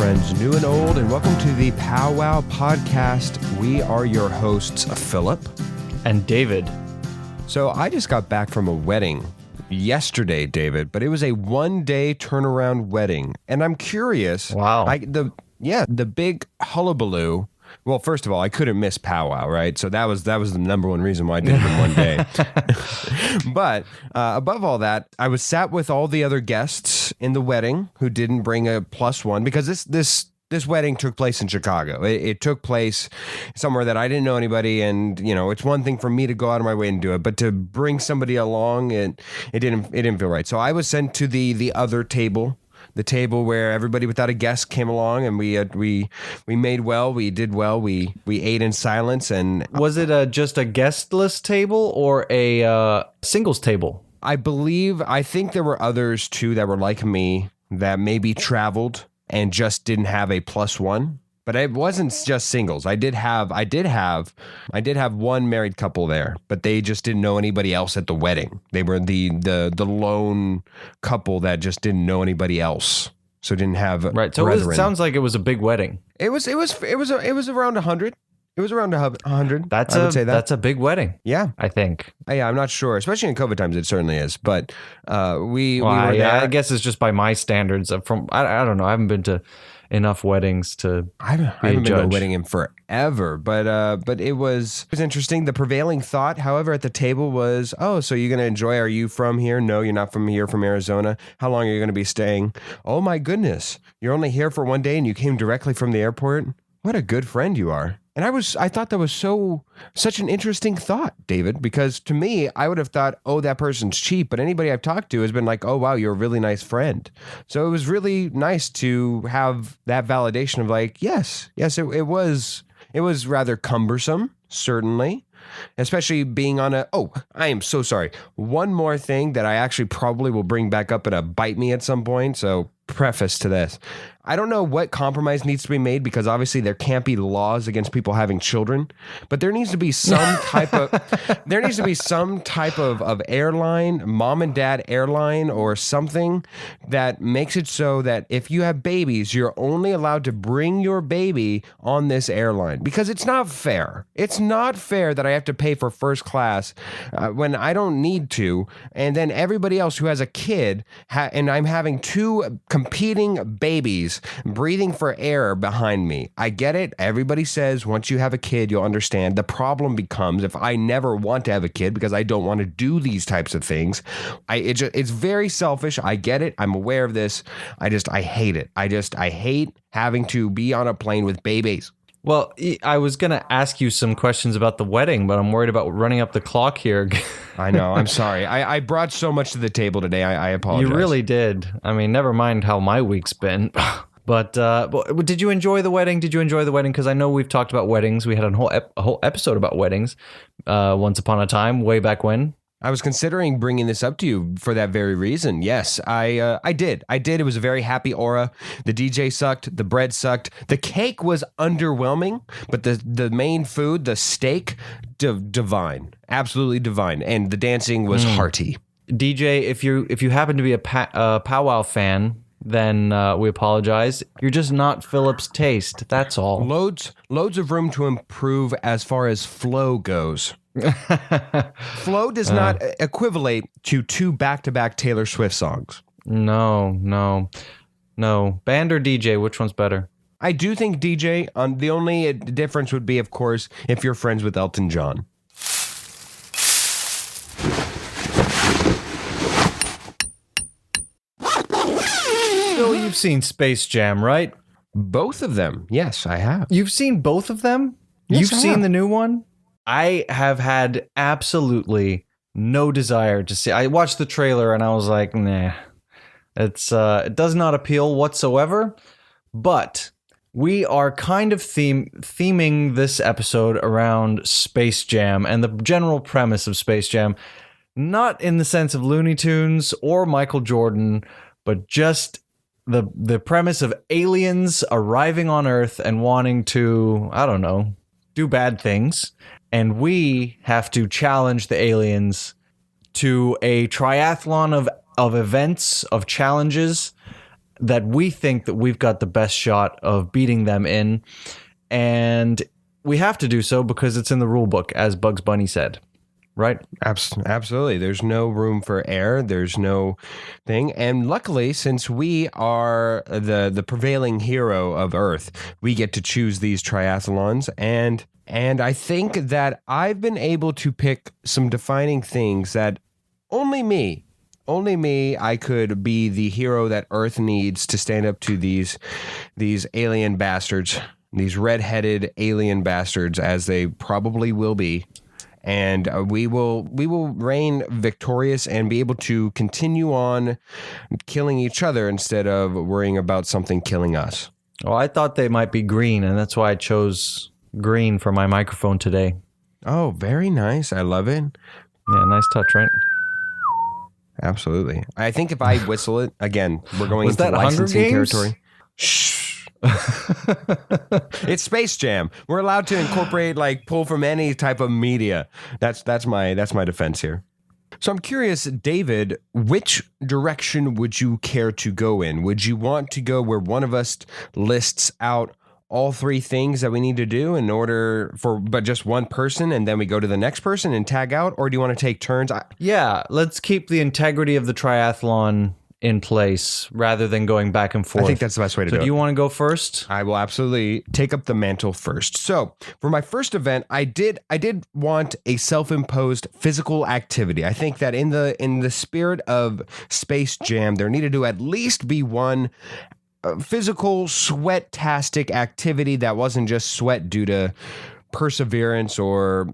friends new and old, and welcome to the POWWOW podcast. We are your hosts, Philip and David. So I just got back from a wedding yesterday, David, but it was a one-day turnaround wedding, and I'm curious. Wow. The big hullabaloo. Well, first of all, I couldn't miss POWWOW, right? So that was the number one reason why I did it in one day. But above all that, I was sat with all the other guests in the wedding who didn't bring a plus one, because this wedding took place in Chicago. It took place somewhere that I didn't know anybody, and it's one thing for me to go out of my way and do it, but to bring somebody along, it didn't feel right. So I was sent to the other table. The table where everybody without a guest came along, and we made well, we did well, we ate in silence. And was it just a guestless table or a singles table? I think there were others too that were like me that maybe traveled and just didn't have a plus one. But it wasn't just singles. I did have one married couple there, but they just didn't know anybody else at the wedding. They were the lone couple that just didn't know anybody else, so didn't have right. So it sounds like it was a big wedding. It was around 100. It was around 100. That's a big wedding. Yeah, I think. Yeah, I'm not sure, especially in COVID times. It certainly is. But we were there. I guess it's just by my standards. I don't know. I haven't been to enough weddings to I haven't been to a wedding in forever, but it was interesting. The prevailing thought, however, at the table was, oh, so you're going to enjoy, are you from here? No, you're not from here, from Arizona. How long are you going to be staying? Oh my goodness, you're only here for one day and you came directly from the airport? What a good friend you are. And I thought that was such an interesting thought, David, because to me, I would have thought, oh, that person's cheap. But anybody I've talked to has been like, oh, wow, you're a really nice friend. So it was really nice to have that validation of like, yes, it was rather cumbersome, certainly, especially being on I am so sorry. One more thing that I actually probably will bring back up and bite me at some point. So preface to this. I don't know what compromise needs to be made, because obviously there can't be laws against people having children, but there needs to be some type of airline, mom and dad airline or something that makes it so that if you have babies, you're only allowed to bring your baby on this airline, because it's not fair. It's not fair that I have to pay for first class when I don't need to. And then everybody else who has a kid and I'm having two competing babies breathing for air behind me. I get it. Everybody says once you have a kid, you'll understand. The problem becomes if I never want to have a kid because I don't want to do these types of things. It's very selfish. I get it. I'm aware of this. I hate it. I hate having to be on a plane with babies. Well, I was going to ask you some questions about the wedding, but I'm worried about running up the clock here. I know. I'm sorry. I brought so much to the table today. I apologize. You really did. I mean, never mind how my week's been. But did you enjoy the wedding? Because I know we've talked about weddings. We had a whole episode about weddings once upon a time, way back when. I was considering bringing this up to you for that very reason. Yes, I did. It was a very happy aura. The DJ sucked. The bread sucked. The cake was underwhelming, but the main food, the steak, divine, absolutely divine, and the dancing was hearty. DJ, if you happen to be a POWWOW fan, then we apologize. You're just not Philip's taste. That's all. Loads of room to improve as far as flow goes. Flow does not equivalent to two back-to-back Taylor Swift songs. No. Band or DJ, which one's better? I do think DJ. The only difference would be, of course, if you're friends with Elton John. So you've seen Space Jam, right? Both of them. Yes, I have. You've seen both of them? Yes, You've seen the new one? I have had absolutely no desire to see. I watched the trailer and I was like, nah. It does not appeal whatsoever. But we are kind of theming this episode around Space Jam and the general premise of Space Jam. Not in the sense of Looney Tunes or Michael Jordan, but just the premise of aliens arriving on Earth and wanting to, I don't know, do bad things. And we have to challenge the aliens to a triathlon of events, of challenges that we think that we've got the best shot of beating them in. And we have to do so because it's in the rule book, as Bugs Bunny said. Right? Absolutely. There's no room for error. There's no thing. And luckily, since we are the prevailing hero of Earth, we get to choose these triathlons. And I think that I've been able to pick some defining things that only me, I could be the hero that Earth needs to stand up to these alien bastards, these red-headed alien bastards, as they probably will be. And we will reign victorious and be able to continue on killing each other instead of worrying about something killing us. Well, I thought they might be green, and that's why I chose green for my microphone today. Oh, very nice. I love it. Yeah, nice touch, right? Absolutely. I think if I whistle it, again, we're going Was into that Hunger licensing Games? territory. Shh. It's Space Jam. We're allowed to incorporate, pull from any type of media. That's my defense here. So I'm curious, David, which direction would you care to go in? Would you want to go where one of us lists out all three things that we need to do in order but just one person, and then we go to the next person and tag out? Or do you want to take turns? Yeah, let's keep the integrity of the triathlon in place rather than going back and forth. I think that's the best way to do it. So do you want to go first? I will absolutely take up the mantle first. So for my first event, I did want a self-imposed physical activity. I think that in the spirit of Space Jam, there needed to at least be one physical sweat-tastic activity that wasn't just sweat due to perseverance or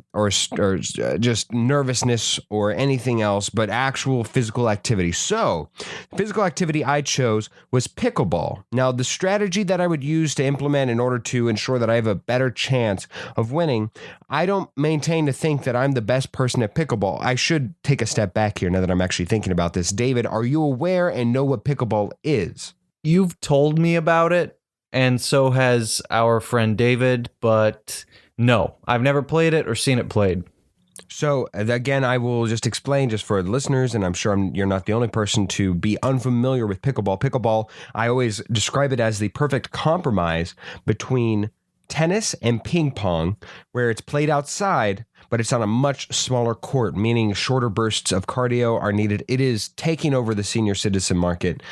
just nervousness or anything else, but actual physical activity. So the physical activity I chose was pickleball. Now, the strategy that I would use to implement in order to ensure that I have a better chance of winning, I don't maintain to think that I'm the best person at pickleball. I should take a step back here now that I'm actually thinking about this. David, are you aware and know what pickleball is? You've told me about it, and so has our friend David, but no, I've never played it or seen it played. So again, I will just explain just for the listeners, and I'm sure you're not the only person to be unfamiliar with pickleball. Pickleball, I always describe it as the perfect compromise between tennis and ping pong, where it's played outside, but it's on a much smaller court, meaning shorter bursts of cardio are needed. It is taking over the senior citizen market.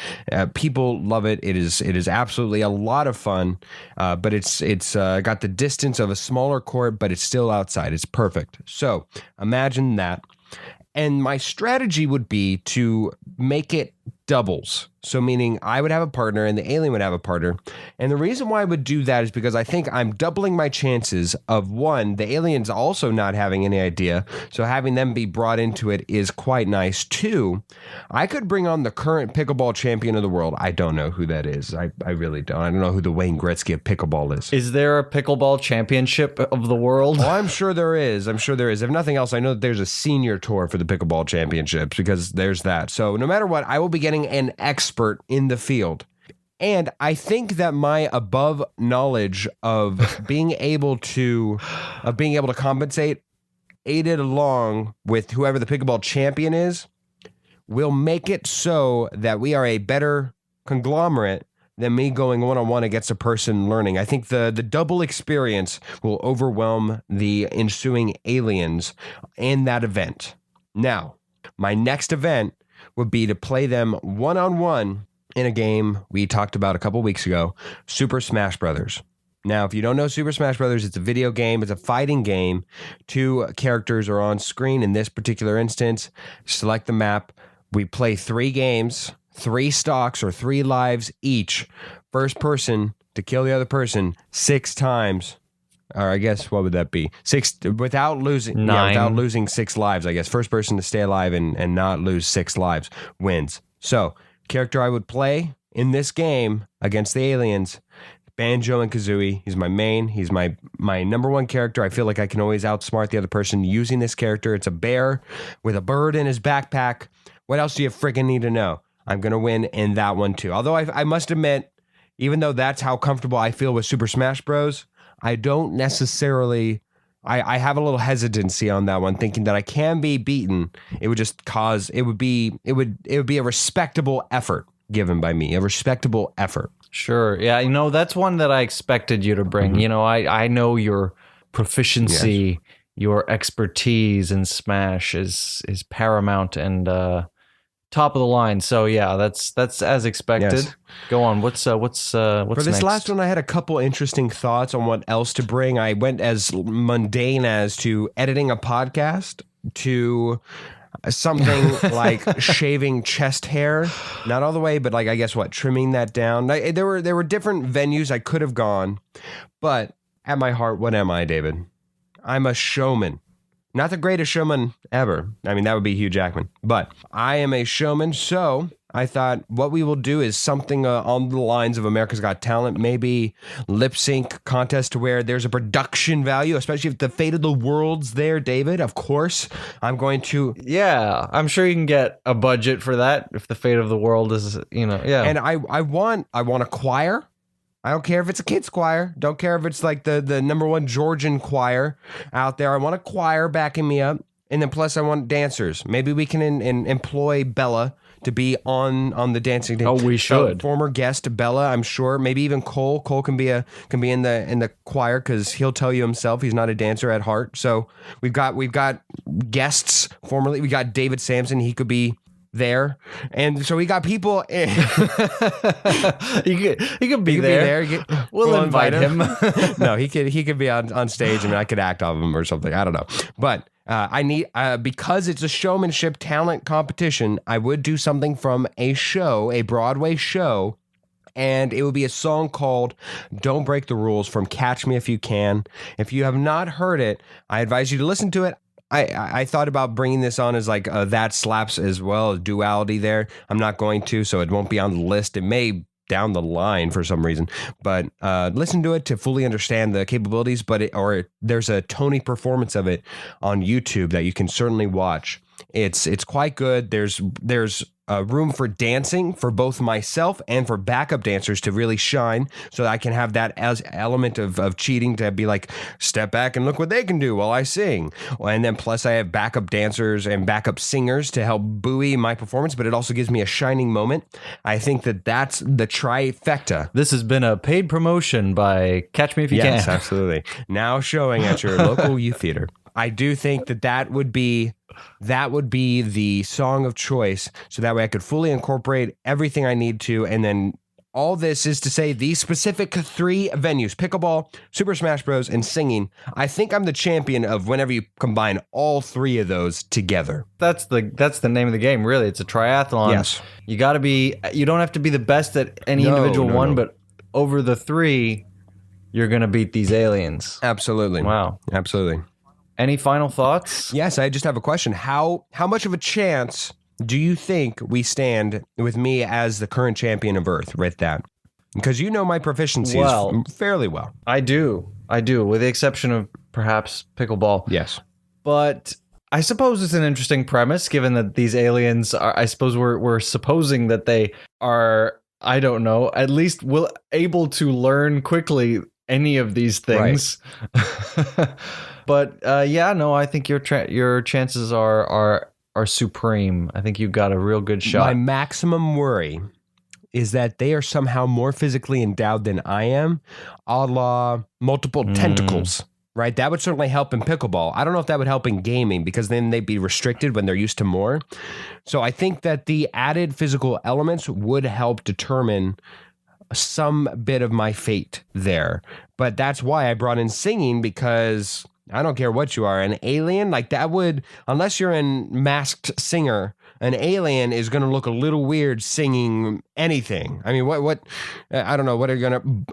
People love it. It is absolutely a lot of fun, but it's got the distance of a smaller court, but it's still outside. It's perfect. So imagine that. And my strategy would be to make it doubles. So meaning I would have a partner and the alien would have a partner. And the reason why I would do that is because I think I'm doubling my chances of, one, the aliens also not having any idea. So having them be brought into it is quite nice. Two, I could bring on the current pickleball champion of the world. I don't know who that is. I really don't. I don't know who the Wayne Gretzky of pickleball is. Is there a pickleball championship of the world? Oh, I'm sure there is. If nothing else, I know that there's a senior tour for the pickleball championships because there's that. So no matter what, I will be getting an expert in the field. And I think that my above knowledge of being able to compensate, aided along with whoever the pickleball champion is, will make it so that we are a better conglomerate than me going one-on-one against a person learning. I think the double experience will overwhelm the ensuing aliens in that event. Now, my next event would be to play them one-on-one in a game we talked about a couple weeks ago, Super Smash Brothers. Now, if you don't know Super Smash Brothers, it's a video game. It's a fighting game. Two characters are on screen. In this particular instance, select the map. We play 3 games, 3 stocks or 3 lives each. First person to kill the other person 6 times. Or I guess, what would that be? 6 without losing. 9. Yeah, without losing 6 lives, I guess. First person to stay alive and not lose 6 lives wins. So, character I would play in this game against the aliens, Banjo and Kazooie. He's my main. He's my number one character. I feel like I can always outsmart the other person using this character. It's a bear with a bird in his backpack. What else do you freaking need to know? I'm going to win in that one too. Although I must admit, even though that's how comfortable I feel with Super Smash Bros., I don't necessarily, I have a little hesitancy on that one, thinking that I can be beaten. It would just cause, it would be a respectable effort. given by me, a respectable effort. Sure. Yeah, that's one that I expected you to bring. I know your proficiency, your expertise in Smash is paramount and top of the line. So yeah, that's as expected. Yes. Go on. What's For this next? last one, I had a couple interesting thoughts on what else to bring. I went as mundane as to editing a podcast to something like shaving chest hair, not all the way, but like I guess trimming that down. There were different venues I could have gone, but at my heart, what am I, David? I'm a showman. Not the greatest showman ever. I mean, that would be Hugh Jackman, but I am a showman. So I thought what we will do is something on the lines of America's Got Talent, maybe lip sync contest to where there's a production value, especially if the fate of the world's there, David. Of course, I'm going to. Yeah, I'm sure you can get a budget for that if the fate of the world is, yeah. And I want a choir. I don't care if it's a kids choir. Don't care if it's like the number one Georgian choir out there. I want a choir backing me up. And then plus I want dancers. Maybe we can employ Bella to be on the dancing team. Oh, we should. Former guest Bella, I'm sure. Maybe even Cole. Cole can be in the choir because he'll tell you himself he's not a dancer at heart. So we've got guests formerly. We got David Sampson. He could be there, and so we got people. He could be there. We'll invite him. No, he could be on stage, and I could act off him or something. I don't know, but I need because it's a showmanship talent competition. I would do something from a Broadway show. And it would be a song called Don't Break the Rules from Catch Me If You Can. If you have not heard it, I advise you to listen to it. I thought about bringing this on as like That Slaps as well, a duality there. I'm not going to, so it won't be on the list. It may down the line for some reason, but listen to it to fully understand the capabilities. Or there's a Tony performance of it on YouTube that you can certainly watch. It's quite good. There's room for dancing for both myself and for backup dancers to really shine, so that I can have that as element of cheating to be like, step back and look what they can do while I sing. And then plus I have backup dancers and backup singers to help buoy my performance, but it also gives me a shining moment. I think that's the trifecta. This has been a paid promotion by Catch Me If You Can. Yes, absolutely. Now showing at your local youth theater. I do think that would be the song of choice, so that way I could fully incorporate everything I need to. And then all this is to say these specific 3 venues: pickleball, Super Smash Bros, and singing. I think I'm the champion of whenever you combine all 3 of those together. That's the name of the game, really. It's a triathlon. Yes. You don't have to be the best at any individual one, but over the 3, you're going to beat these aliens. Absolutely. Wow. Absolutely. Any final thoughts? Yes, I just have a question. How much of a chance do you think we stand with me as the current champion of Earth with that? Because you know my proficiency is fairly well. I do, with the exception of perhaps pickleball. Yes. But I suppose it's an interesting premise, given that these aliens are, I suppose we're supposing that they are, I don't know, at least able to learn quickly any of these things. Right. But I think your chances are supreme. I think you've got a real good shot. My maximum worry is that they are somehow more physically endowed than I am, a la multiple tentacles, right? That would certainly help in pickleball. I don't know if that would help in gaming, because then they'd be restricted when they're used to more. So I think that the added physical elements would help determine some bit of my fate there. But that's why I brought in singing, because I don't care what you are, an alien, like that would, unless you're a masked singer, an alien is going to look a little weird singing anything. I mean, what, I don't know,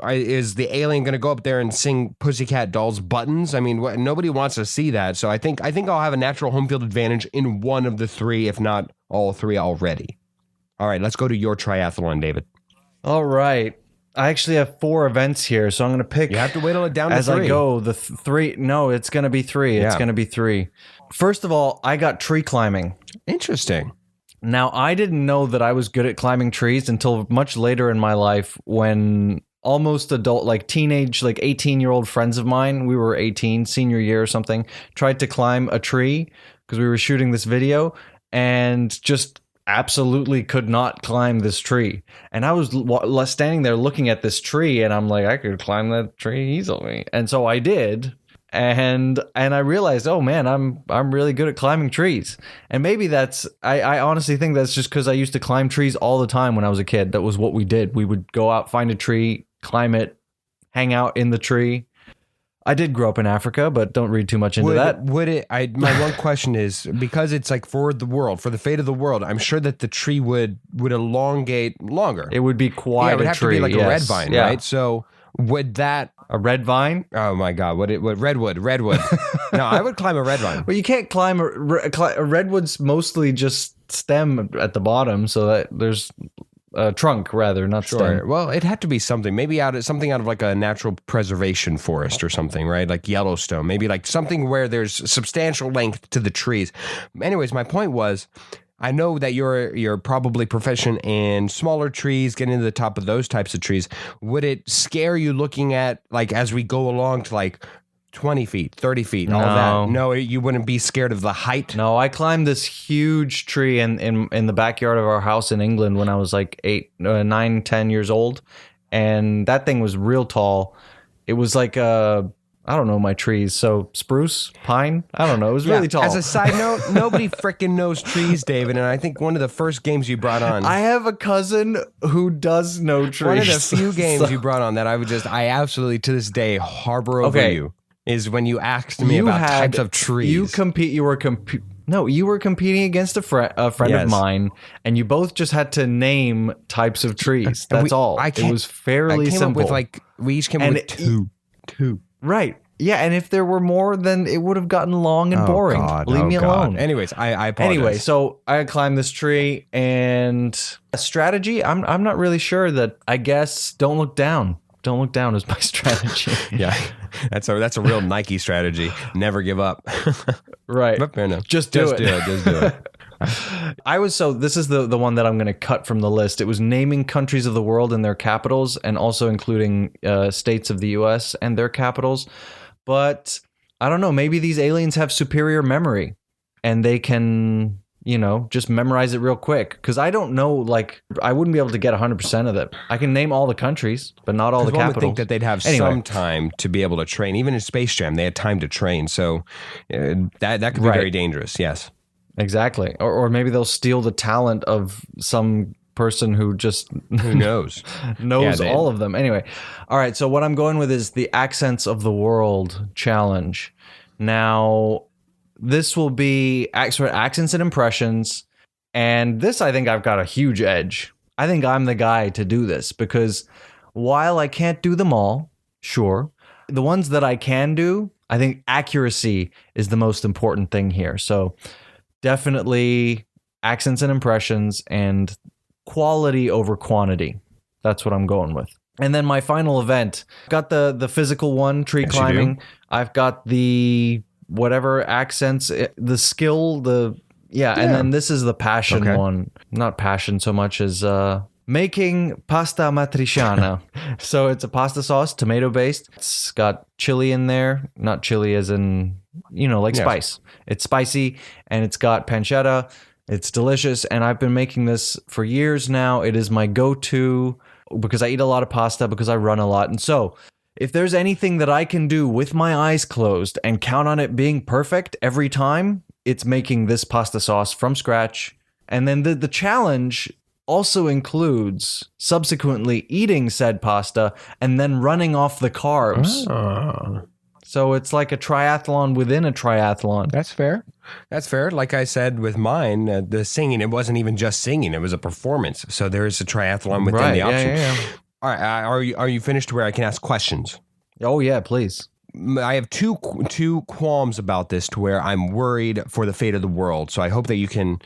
is the alien going to go up there and sing Pussycat Dolls Buttons? I mean, nobody wants to see that. So I think I'll have a natural home field advantage in one of the 3, if not all 3 already. All right, let's go to your triathlon, David. All right. I actually have 4 events here, so I'm going to pick. You have to whittle it down to 3. As I go, the 3. No, it's going to be 3. It's going to be 3. First of all, I got tree climbing. Interesting. Now, I didn't know that I was good at climbing trees until much later in my life, when almost adult, like teenage, like 18-year-old friends of mine, we were 18, senior year or something, tried to climb a tree because we were shooting this video and just absolutely could not climb this tree. And I was standing there looking at this tree, and I'm like, I could climb that tree easily. And so I did. And I realized, oh man, I'm really good at climbing trees. And maybe that's I honestly think that's just because I used to climb trees all the time when I was a kid. That was what we did. We would go out, find a tree, climb it, hang out in the tree. I did grow up in Africa, but don't read too much into that. My one question is, because it's like for the fate of the world, I'm sure that the tree would elongate longer. It would be quite it would a have tree. to be like a red vine, right? So would that... A red vine? Oh my God! What redwood? No, I would climb a red vine. Well, you can't climb a redwood's mostly just stem at the bottom, so that there's a trunk rather, not stem. Well, it had to be something, maybe something out of like a natural preservation forest or something, right? Like Yellowstone, maybe like something where there's substantial length to the trees. Anyways, my point was, I know that you're probably proficient in smaller trees, getting to the top of those types of trees. Would it scare you looking at, like, as we go along to like 20 feet, 30 feet, all that? No, you wouldn't be scared of the height? No, I climbed this huge tree in the backyard of our house in England when I was like 9, 10 years old. And that thing was real tall. It was like I don't know my trees. So spruce, pine, I don't know. It was really tall. As a side note, nobody freaking knows trees, David. And I think one of the first games you brought on. I have a cousin who does know trees. One of the few games you brought on that I absolutely to this day harbor over you is when you asked me about types of trees. You were competing against a friend of mine, and you both just had to name types of trees. That's all. It was fairly simple. We each came up with two. Right. Yeah, and if there were more, then it would have gotten long and boring. Leave me alone. Anyways, I apologize. Anyway, so I climbed this tree, and a strategy, I'm not really sure that, I guess, don't look down. Don't look down is my strategy. Yeah, that's a real Nike strategy. Never give up. Right. But fair enough. Just do it. Just do it. This is the one that I'm going to cut from the list. It was naming countries of the world and their capitals, and also including states of the US and their capitals. But I don't know, maybe these aliens have superior memory and they can, just memorize it real quick. Because I don't know, like, I wouldn't be able to get 100% of it. I can name all the countries, but not all the capitals. I would think that they'd have some time to be able to train. Even in Space Jam, they had time to train. So that could be very dangerous, yes. Exactly. Or maybe they'll steal the talent of some person who just... Who knows? knows all of them. Anyway. All right. So what I'm going with is the Accents of the World challenge. Now, this will be accents and impressions. And this, I think I've got a huge edge. I think I'm the guy to do this because while I can't do them all, sure, the ones that I can do, I think accuracy is the most important thing here. So definitely accents and impressions and quality over quantity. That's what I'm going with. And then my final event, got the physical one, tree climbing. I've got the whatever accents, the skill, and then this is the passion one. Not passion so much as making pasta matriciana. So it's a pasta sauce, tomato based. It's got chili in there, not chili as in, spice. It's spicy and it's got pancetta. It's delicious. And I've been making this for years now. It is my go-to because I eat a lot of pasta, because I run a lot. And so if there's anything that I can do with my eyes closed and count on it being perfect every time, it's making this pasta sauce from scratch. And then the challenge also includes subsequently eating said pasta and then running off the carbs. Oh. So it's like a triathlon within a triathlon. That's fair. Like I said with mine, the singing, it wasn't even just singing. It was a performance. So there is a triathlon within the option. Yeah. All right. Are you finished to where I can ask questions? Oh, yeah, please. I have two qualms about this to where I'm worried for the fate of the world. So I hope that you can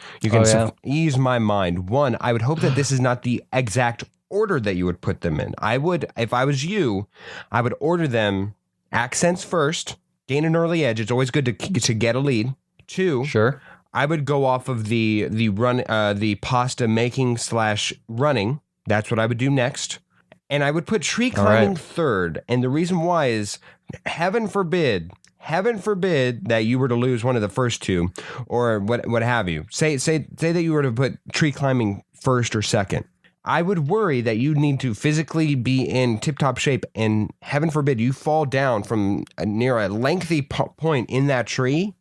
ease my mind. One, I would hope that this is not the exact order that you would put them in. If I was you, I would order them accents first, gain an early edge. It's always good to get a lead. Two, sure. I would go off of the pasta making / running. That's what I would do next. And I would put tree climbing third. And the reason why is, heaven forbid heaven forbid that you were to lose one of the first two, or what have you. Say that you were to put tree climbing first or second. I would worry that you need to physically be in tip-top shape, and heaven forbid you fall down from near a lengthy point in that tree.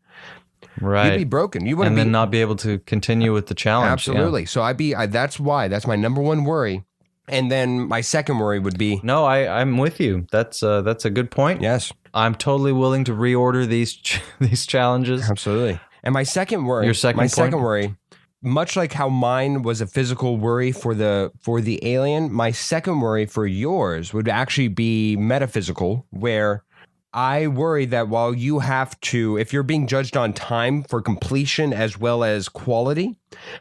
Right. You'd be broken. You wouldn't and then not be able to continue with the challenge. Absolutely. Yeah. So that's my number one worry. And then my second worry would be... No, I'm with you. That's a good point. Yes. I'm totally willing to reorder these challenges. Absolutely. And my second worry... second worry, much like how mine was a physical worry for the alien, my second worry for yours would actually be metaphysical, where I worry that while you have to, if you're being judged on time for completion as well as quality,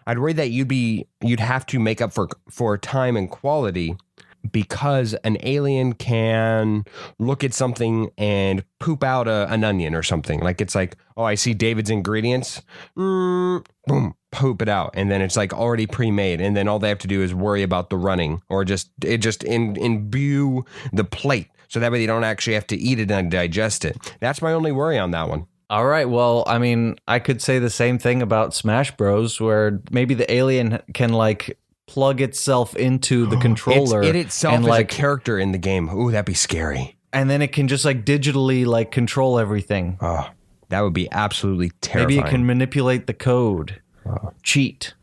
I'd worry that you'd have to make up for time and quality, because an alien can look at something and poop out an onion or something. Like, it's like, oh, I see David's ingredients. Boom, poop it out. And then it's like already pre-made. And then all they have to do is worry about the running, or just imbue the plate. So that way they don't actually have to eat it and digest it. That's my only worry on that one. All right. Well, I mean, I could say the same thing about Smash Bros, where maybe the alien can like plug itself into the controller. It itself is like a character in the game. Ooh, that'd be scary. And then it can just like digitally like control everything. Oh, that would be absolutely terrifying. Maybe it can manipulate the code. Cheat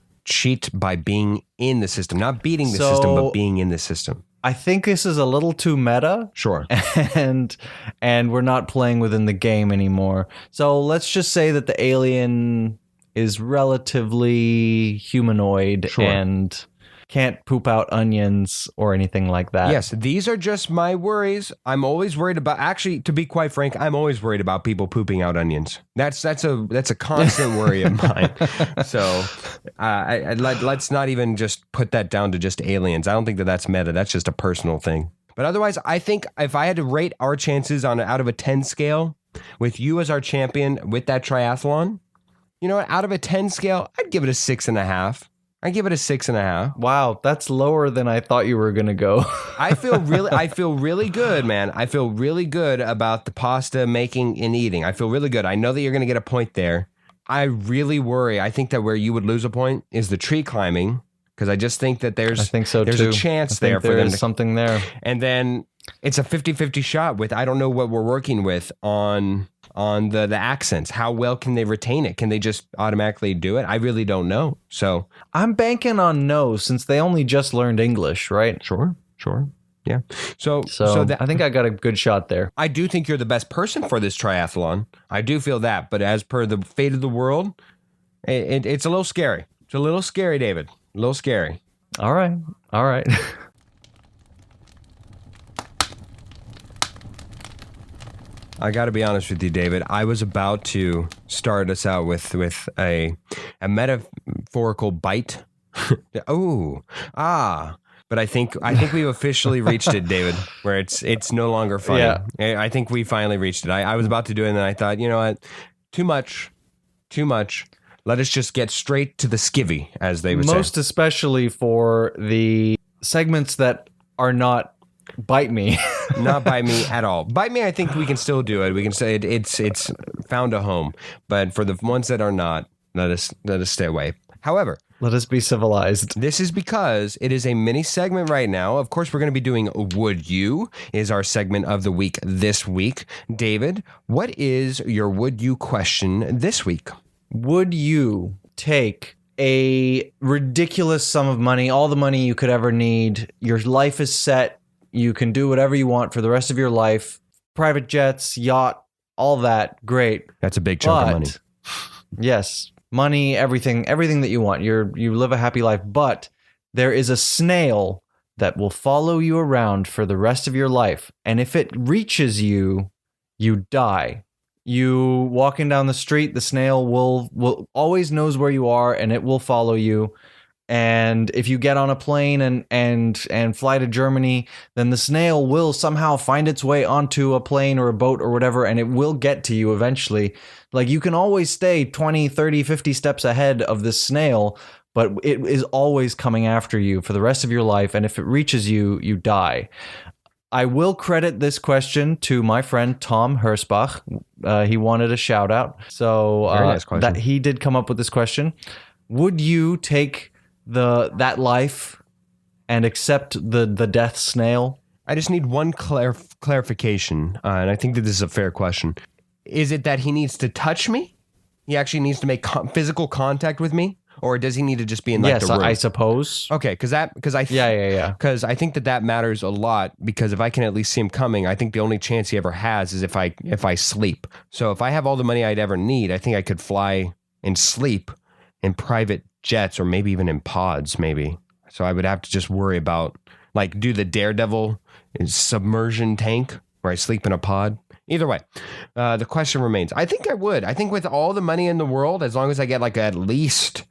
by being in the system, not beating the system, but being in the system. I think this is a little too meta. Sure. And we're not playing within the game anymore. So let's just say that the alien is relatively humanoid and can't poop out onions or anything like that. Yes, these are just my worries. I'm always worried about, actually, to be quite frank, I'm always worried about people pooping out onions. That's a constant worry of mine. So let's not even just put that down to just aliens. I don't think that's meta. That's just a personal thing. But otherwise, I think if I had to rate our chances on out of a 10 scale with you as our champion with that triathlon, you know what? Out of a 10 scale, I'd give it a 6.5. I give it a 6.5. Wow, that's lower than I thought you were gonna go. I feel really good, man. I feel really good about the pasta making and eating. I feel really good. I know that you're gonna get a point there. I really worry. I think that where you would lose a point is the tree climbing, because I just think that there's a chance there for them. Something there. And then it's a 50-50 shot with, I don't know what we're working with on the accents. How well can they retain it? Can they just automatically do it? I really don't know. So I'm banking on no, since they only just learned English, right? Sure. Yeah. So I think I got a good shot there. I do think you're the best person for this triathlon. I do feel that. But as per the fate of the world, it's a little scary. It's a little scary, David. A little scary. All right. I got to be honest with you, David. I was about to start us out with a metaphorical bite. But I think we've officially reached it, David, where it's no longer funny. Yeah. I think we finally reached it. I was about to do it, and then I thought, you know what? Too much. Let us just get straight to the skivvy, as they would say. Most especially for the segments that are not bite me. Not bite me at all. Bite me, I think we can still do it. We can say it's found a home. But for the ones that are not, let us stay away. However, let us be civilized. This is because it is a mini segment right now. Of course, we're going to be doing Would You is our segment of the week this week. David, what is your Would You question this week? Would you take a ridiculous sum of money, all the money you could ever need? Your life is set. You can do whatever you want for the rest of your life. Private jets, yacht, all that. Great. That's a big chunk of money. Yes. Money, everything that you want. You live a happy life. But there is a snail that will follow you around for the rest of your life. And if it reaches you, you die. You walking down the street, the snail will always knows where you are, and it will follow you. And if you get on a plane and fly to Germany, then the snail will somehow find its way onto a plane or a boat or whatever, and it will get to you eventually. Like, you can always stay 20, 30, 50 steps ahead of this snail, but it is always coming after you for the rest of your life. And if it reaches you, you die. I will credit this question to my friend Tom Hersbach. He wanted a shout out. So Very nice question. that he did come up with this question. Would you take that life and accept the death snail? I just need one clarification, and I think that this is a fair question. Is it that he needs to touch me? He actually needs to make physical contact with me? Or does he need to just be in like the room? I suppose. Okay, because I Because I think that matters a lot. Because if I can at least see him coming, I think the only chance he ever has is if I sleep. So if I have all the money I'd ever need, I think I could fly and sleep in private jets or maybe even in pods, maybe. So I would have to just worry about like do the Daredevil submersion tank where I sleep in a pod. Either way, the question remains. I think I would. I think with all the money in the world, as long as I get like at least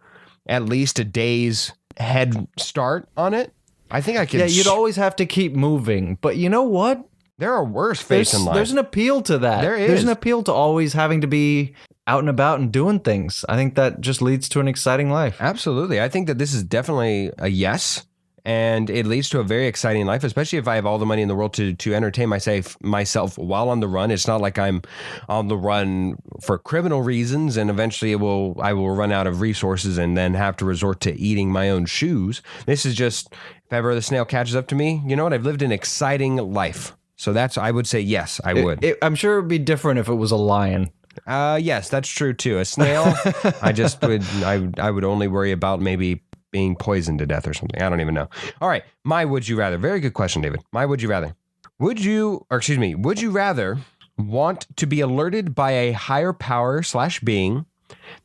a day's head start on it, I think I could. Yeah, you'd always have to keep moving. But you know what? There are worse fates in life. There's an appeal to that. There's an appeal to always having to be out and about and doing things. I think that just leads to an exciting life. Absolutely. I think that this is definitely a yes. And it leads to a very exciting life, especially if I have all the money in the world to entertain myself while on the run. It's not like I'm on the run for criminal reasons, and eventually I will run out of resources and then have to resort to eating my own shoes. This is just, if ever the snail catches up to me, you know what? I've lived an exciting life. So I would say yes, I would. I'm sure it would be different if it was a lion. Yes, that's true too. A snail, I would only worry about maybe being poisoned to death or something. I don't even know. All right. My would you rather. Very good question, David. My would you rather. Would you rather want to be alerted by a higher power / being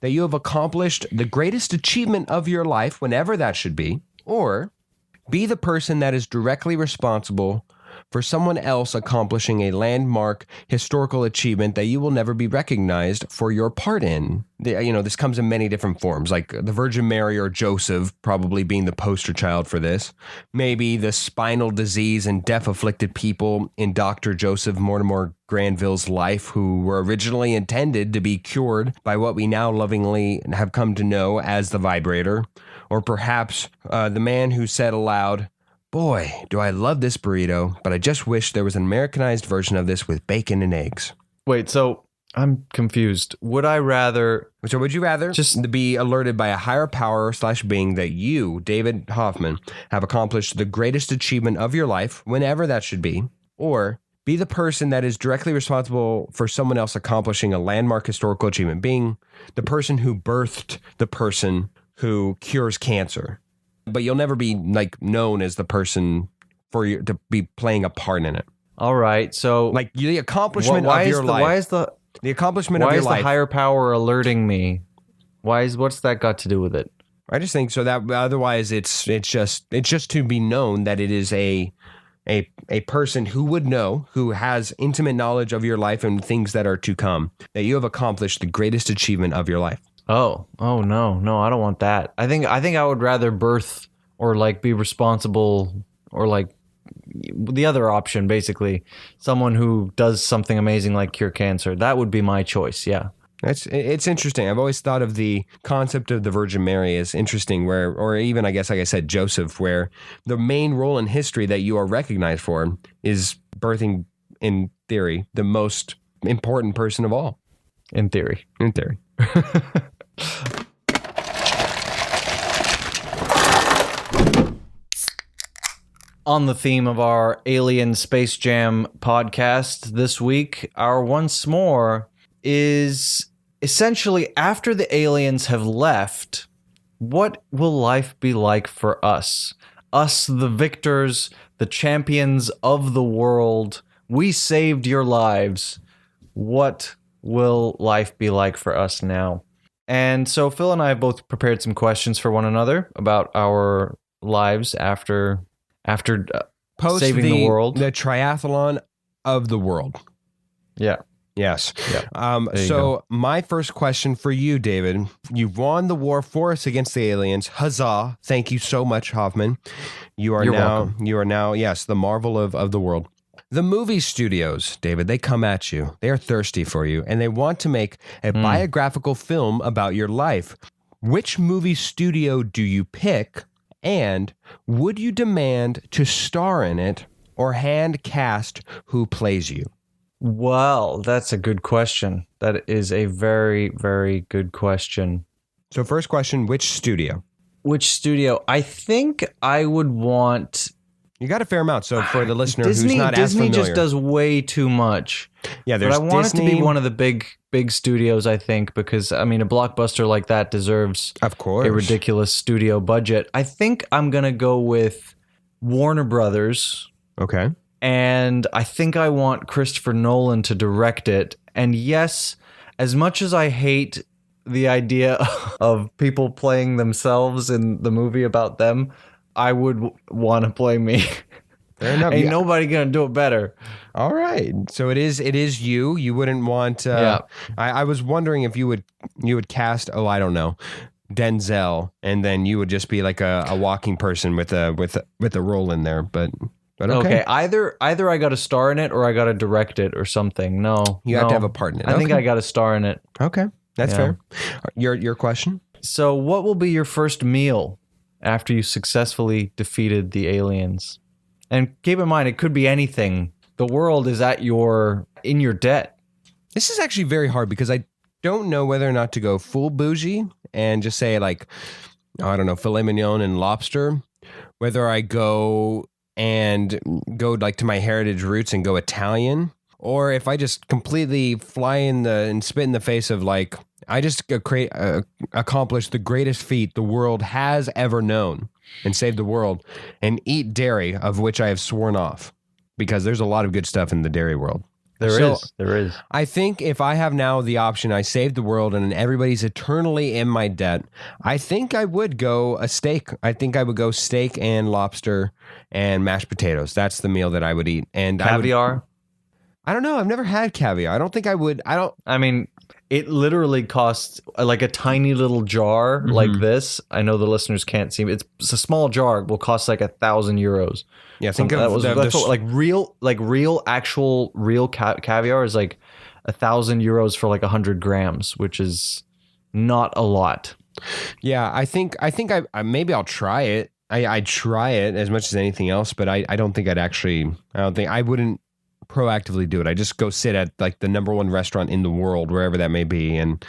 that you have accomplished the greatest achievement of your life, whenever that should be, or be the person that is directly responsible for someone else accomplishing a landmark historical achievement that you will never be recognized for your part in? This comes in many different forms, like the Virgin Mary or Joseph probably being the poster child for this. Maybe the spinal disease and deaf-afflicted people in Dr. Joseph Mortimer Granville's life who were originally intended to be cured by what we now lovingly have come to know as the vibrator. Or perhaps the man who said aloud, "Boy, do I love this burrito, but I just wish there was an Americanized version of this with bacon and eggs." Wait, so I'm confused. Would you rather just be alerted by a higher power / being that you, David Hoffman, have accomplished the greatest achievement of your life, whenever that should be, or be the person that is directly responsible for someone else accomplishing a landmark historical achievement, being the person who birthed the person who cures cancer? But you'll never be like known as the person for you to be playing a part in it. All right, so like the accomplishment of your life. Why is the accomplishment of your life? Why is the higher power alerting me? What's that got to do with it? I just think so that otherwise it's just to be known that it is a person who would know, who has intimate knowledge of your life and things that are to come, that you have accomplished the greatest achievement of your life. Oh no, I don't want that. I think I would rather birth or like be responsible or like the other option, basically someone who does something amazing like cure cancer. That would be my choice. Yeah. It's interesting. I've always thought of the concept of the Virgin Mary as interesting, or even I guess like I said, Joseph, where the main role in history that you are recognized for is birthing, in theory, the most important person of all. In theory. On the theme of our Alien Space Jam podcast this week, our once more is essentially after the aliens have left, what will life be like for us? Us, the victors, the champions of the world. We saved your lives. What will life be like for us now? And so Phil and I have both prepared some questions for one another about our lives after saving the world. The triathlon of the world. Yeah. Yes. Yeah. So my first question for you, David, you've won the war for us against the aliens. Huzzah. Thank you so much, Hoffman. You're now, yes, the marvel of the world. The movie studios, David, they come at you. They are thirsty for you, and they want to make a biographical film about your life. Which movie studio do you pick, and would you demand to star in it or hand cast who plays you? Well, that's a good question. That is a very, very good question. So first question, which studio? Which studio? I think I would want... You got a fair amount. So for the listener Disney, who's not as Disney familiar. just does way too much. Yeah, But there's I want Disney. it to be one of the big studios, I think, because, I mean, a blockbuster like that deserves Of course. a ridiculous studio budget. I think I'm going to go with Warner Brothers, Okay. and I think I want Christopher Nolan to direct it. And yes, as much as I hate the idea of people playing themselves in the movie about them, I would want to play me. Fair enough. Ain't Yeah. nobody gonna do it better. All right. So it is you. You wouldn't want Yeah. I was wondering if you would cast, oh, I don't know, Denzel, and then you would just be like a walking person with a role in there. But okay. Either I got to star in it or I got to direct it or something. No, You have to have a part in it. I think Okay. I got to star in it. Okay. That's Yeah. fair. Your question? So, what will be your first meal after you successfully defeated the aliens? And keep in mind, it could be anything. The world is in your debt. This is actually very hard because I don't know whether or not to go full bougie and just say like, I don't know, filet mignon and lobster, whether I go like to my heritage roots and go Italian, or if I just completely fly and spit in the face of like, I just accomplish the greatest feat the world has ever known and save the world and eat dairy, of which I have sworn off, because there's a lot of good stuff in the dairy world. There is. I think if I have now the option, I saved the world and everybody's eternally in my debt, I think I would go a steak. I think I would go steak and lobster and mashed potatoes. That's the meal that I would eat. And Caviar. I don't know. I've never had caviar. I don't think I would. I mean, it literally costs like a tiny little jar like this. I know the listeners can't see. It's a small jar. Will cost like 1,000 euros. Yeah, think of that's what, like real caviar is like 1,000 euros for like 100 grams, which is not a lot. Yeah, I think I maybe I'll try it. I'd try it as much as anything else, but I don't think I wouldn't proactively do it. I just go sit at like the number one restaurant in the world, wherever that may be, and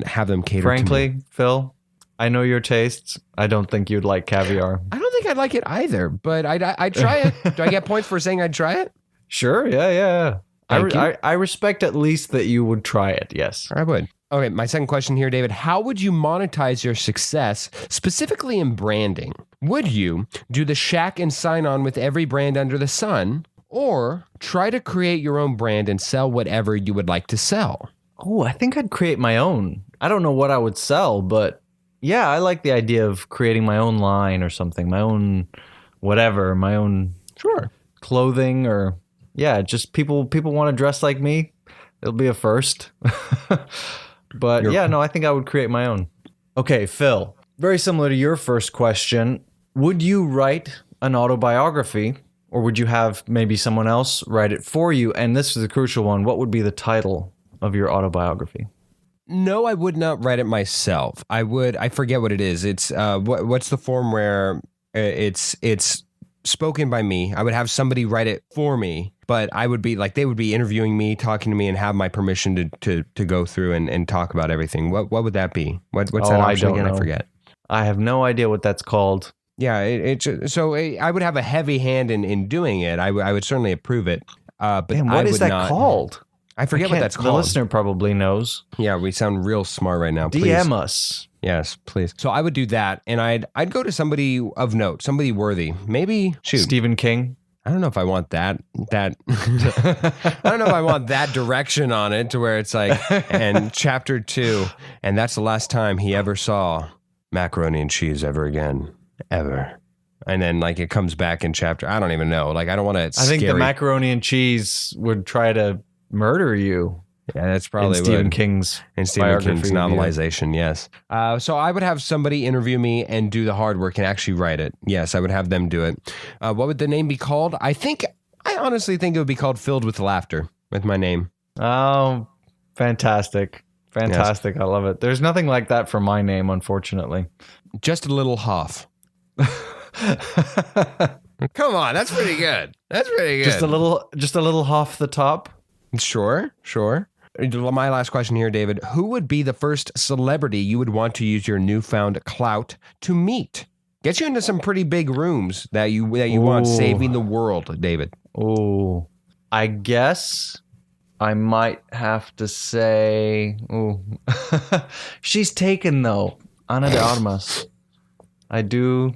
have them cater to me. Frankly, Phil, I know your tastes. I don't think you'd like caviar. I don't think I'd like it either, but I'd try it. Do I get points for saying I'd try it? Sure, yeah. Thank you. I respect at least that you would try it, yes. I would. Okay, my second question here, David. How would you monetize your success, specifically in branding? Would you do the shack and sign on with every brand under the sun, or try to create your own brand and sell whatever you would like to sell? Oh, I think I'd create my own. I don't know what I would sell, but yeah, I like the idea of creating my own line or something, my own whatever, my own clothing, or yeah, just people want to dress like me. It'll be a first. But I think I would create my own. Okay, Phil, very similar to your first question, would you write an autobiography, or would you have maybe someone else write it for you? And this is the crucial one. What would be the title of your autobiography? No, I would not write it myself. I forget what it is. It's what's the form where it's spoken by me. I would have somebody write it for me, but I would be like, they would be interviewing me, talking to me, and have my permission to go through and talk about everything. What would that be? What's that option again? I forget. I have no idea what that's called. Yeah, so I would have a heavy hand in doing it. I would certainly approve it. But what is that called? I forget what that's called. The listener probably knows. Yeah, we sound real smart right now. Please. DM us. Yes, please. So I would do that, and I'd go to somebody of note, somebody worthy. Maybe Stephen King. I don't know if I want that. I don't know if I want that direction on it to where it's like, and chapter 2, and that's the last time he ever saw macaroni and cheese ever again, ever. And then like it comes back in chapter. I don't even know. Like I don't want to. I think the macaroni and cheese would try to murder you. Yeah, that's probably in Stephen King's novelization. Yes. So I would have somebody interview me and do the hard work and actually write it. Yes, I would have them do it. What would the name be called? I honestly think it would be called Filled with Laughter with my name. Oh, fantastic. Yes. I love it. There's nothing like that for my name, unfortunately. Just a little Hoff. Come on, that's pretty good. That's pretty good. Just a little off the top. Sure. My last question here, David. Who would be the first celebrity you would want to use your newfound clout to meet? Get you into some pretty big rooms that you want, saving the world, David. Oh, I guess I might have to say, she's taken though. Ana de Armas. I do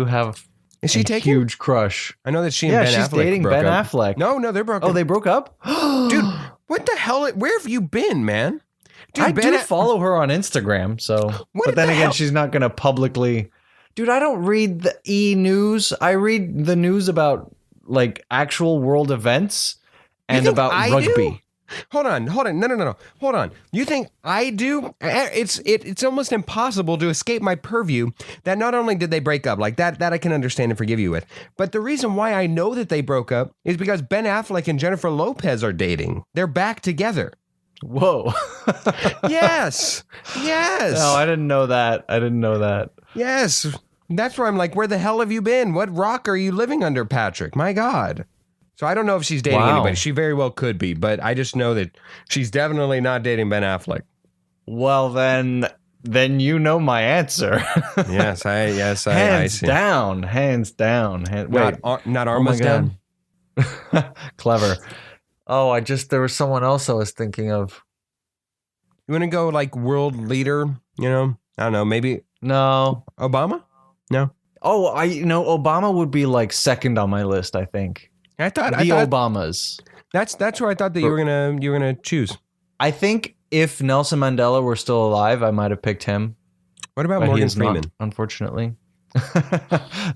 have Is she a taken? huge crush. I know that she and Ben Affleck she's dating broke Ben up. Affleck. No, they're broken. Oh, they broke up? Dude, what the hell? Where have you been, man? Dude, I do follow her on Instagram, so. But then again, she's not going to publicly. Dude, I don't read the e-news. I read the news about like actual world events and about rugby. Do? Hold on. No. Hold on. You think I do? It's almost impossible to escape my purview that not only did they break up, like that I can understand and forgive you with, but the reason why I know that they broke up is because Ben Affleck and Jennifer Lopez are dating. They're back together. Whoa. Yes. No, I didn't know that. Yes. That's where I'm like, where the hell have you been? What rock are you living under, Patrick? My God. So I don't know if she's dating anybody. She very well could be, but I just know that she's definitely not dating Ben Affleck. Well, then you know my answer. Yes, I see. Hands down. Not Armas down. Clever. Oh, there was someone else I was thinking of. You want to go like world leader? You know, I don't know. Maybe no. Obama? No. Oh, Obama would be like second on my list. I think. I thought Obamas. That's where I thought that you were gonna choose. I think if Nelson Mandela were still alive, I might have picked him. What about Morgan Freeman? Not, unfortunately.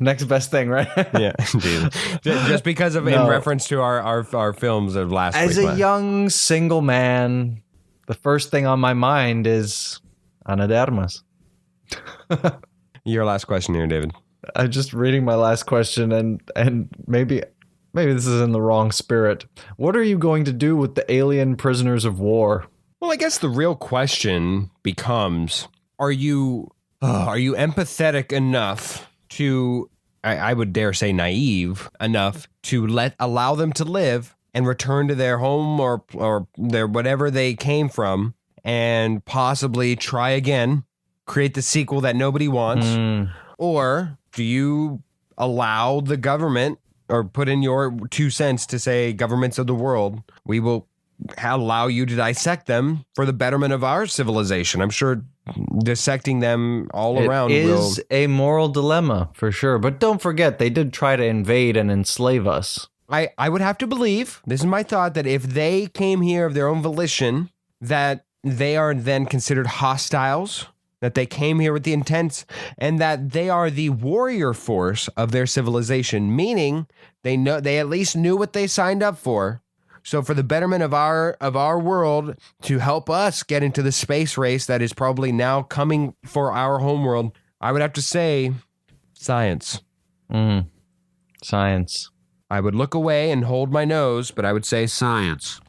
Next best thing, right? Yeah, indeed. Just because of in reference to our films of last week. As a young single man, the first thing on my mind is Ana de Armas. Your last question here, David. I'm just reading my last question, and maybe this is in the wrong spirit. What are you going to do with the alien prisoners of war? Well, I guess the real question becomes: Are you empathetic enough to, I would dare say naive enough to allow them to live and return to their home or their whatever they came from and possibly try again, create the sequel that nobody wants? Or do you allow the government or put in your 2 cents to say, governments of the world, we will allow you to dissect them for the betterment of our civilization? I'm sure dissecting them all around is a moral dilemma for sure. But don't forget, they did try to invade and enslave us. I would have to believe, this is my thought, that if they came here of their own volition, that they are then considered hostiles, that they came here with the intent, and that they are the warrior force of their civilization, meaning they at least knew what they signed up for. So for the betterment of our world, to help us get into the space race that is probably now coming for our homeworld, I would have to say science. Science. I would look away and hold my nose, but I would say science.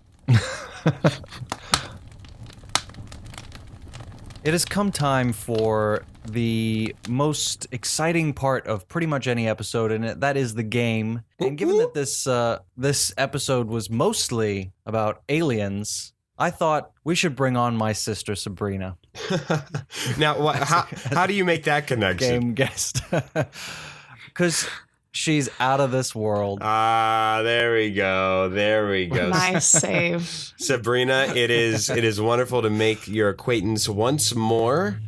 It has come time for the most exciting part of pretty much any episode, and that is the game. And given that this episode was mostly about aliens, I thought we should bring on my sister Sabrina. Now, how do you make that connection? Game guest. Because she's out of this world. There we go. Nice save. Sabrina, it is wonderful to make your acquaintance once more.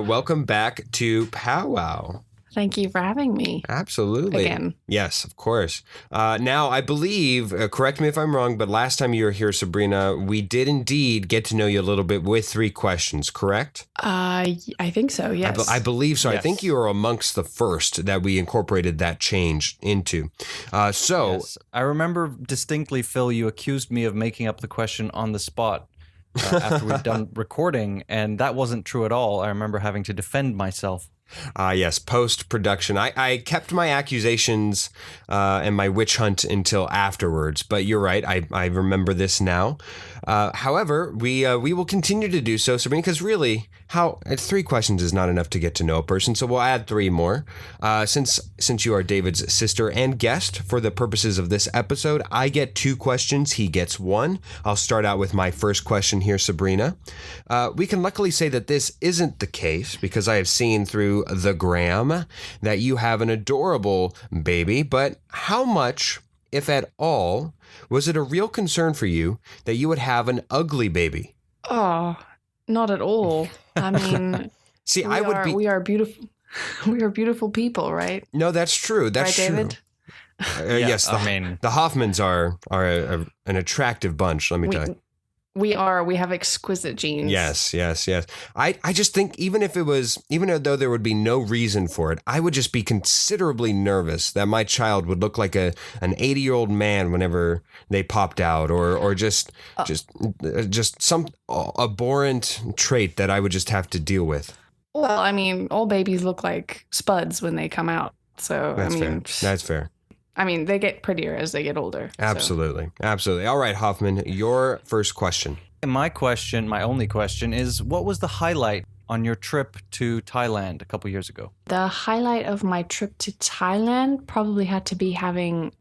Welcome back to POWWOW. Thank you for having me. Absolutely. Again. Yes, of course. Now, I believe, correct me if I'm wrong, but last time you were here, Sabrina, we did indeed get to know you a little bit with 3 questions, correct? I think so, yes. I believe so. Yes. I think you were amongst the first that we incorporated that change into. Yes. I remember distinctly, Phil, you accused me of making up the question on the spot after we'd done recording, and that wasn't true at all. I remember having to defend myself. Yes, post-production. I kept my accusations and my witch hunt until afterwards, but you're right. I remember this now. However, we will continue to do so, Sabrina, because really, 3 questions is not enough to get to know a person, so we'll add 3 more. Since you are David's sister and guest, for the purposes of this episode, I get 2 questions, he gets 1. I'll start out with my first question here, Sabrina. We can luckily say that this isn't the case, because I have seen through the gram that you have an adorable baby, but how much, if at all, was it a real concern for you that you would have an ugly baby? Oh, not at all. I mean, See, we are beautiful. We are beautiful people, right? No, that's true. That's right, true. David? Yes, the Hoffmans are an attractive bunch, let me tell you. We have exquisite genes. Yes. I just think even though there would be no reason for it, I would just be considerably nervous that my child would look like an 80-year-old man whenever they popped out, or just some abhorrent trait that I would just have to deal with. Well, I mean, all babies look like spuds when they come out. So, That's fair. I mean, they get prettier as they get older. Absolutely. All right, Hoffman, your first question. My only question is, what was the highlight on your trip to Thailand a couple years ago? The highlight of my trip to Thailand probably had to be having,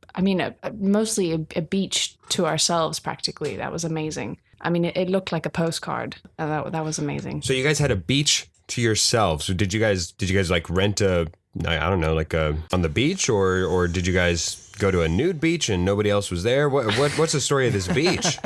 mostly a beach to ourselves, practically. That was amazing. I mean, it looked like a postcard. That was amazing. So you guys had a beach to yourselves. Did you guys like rent on the beach, or did you guys go to a nude beach and nobody else was there? What's the story of this beach?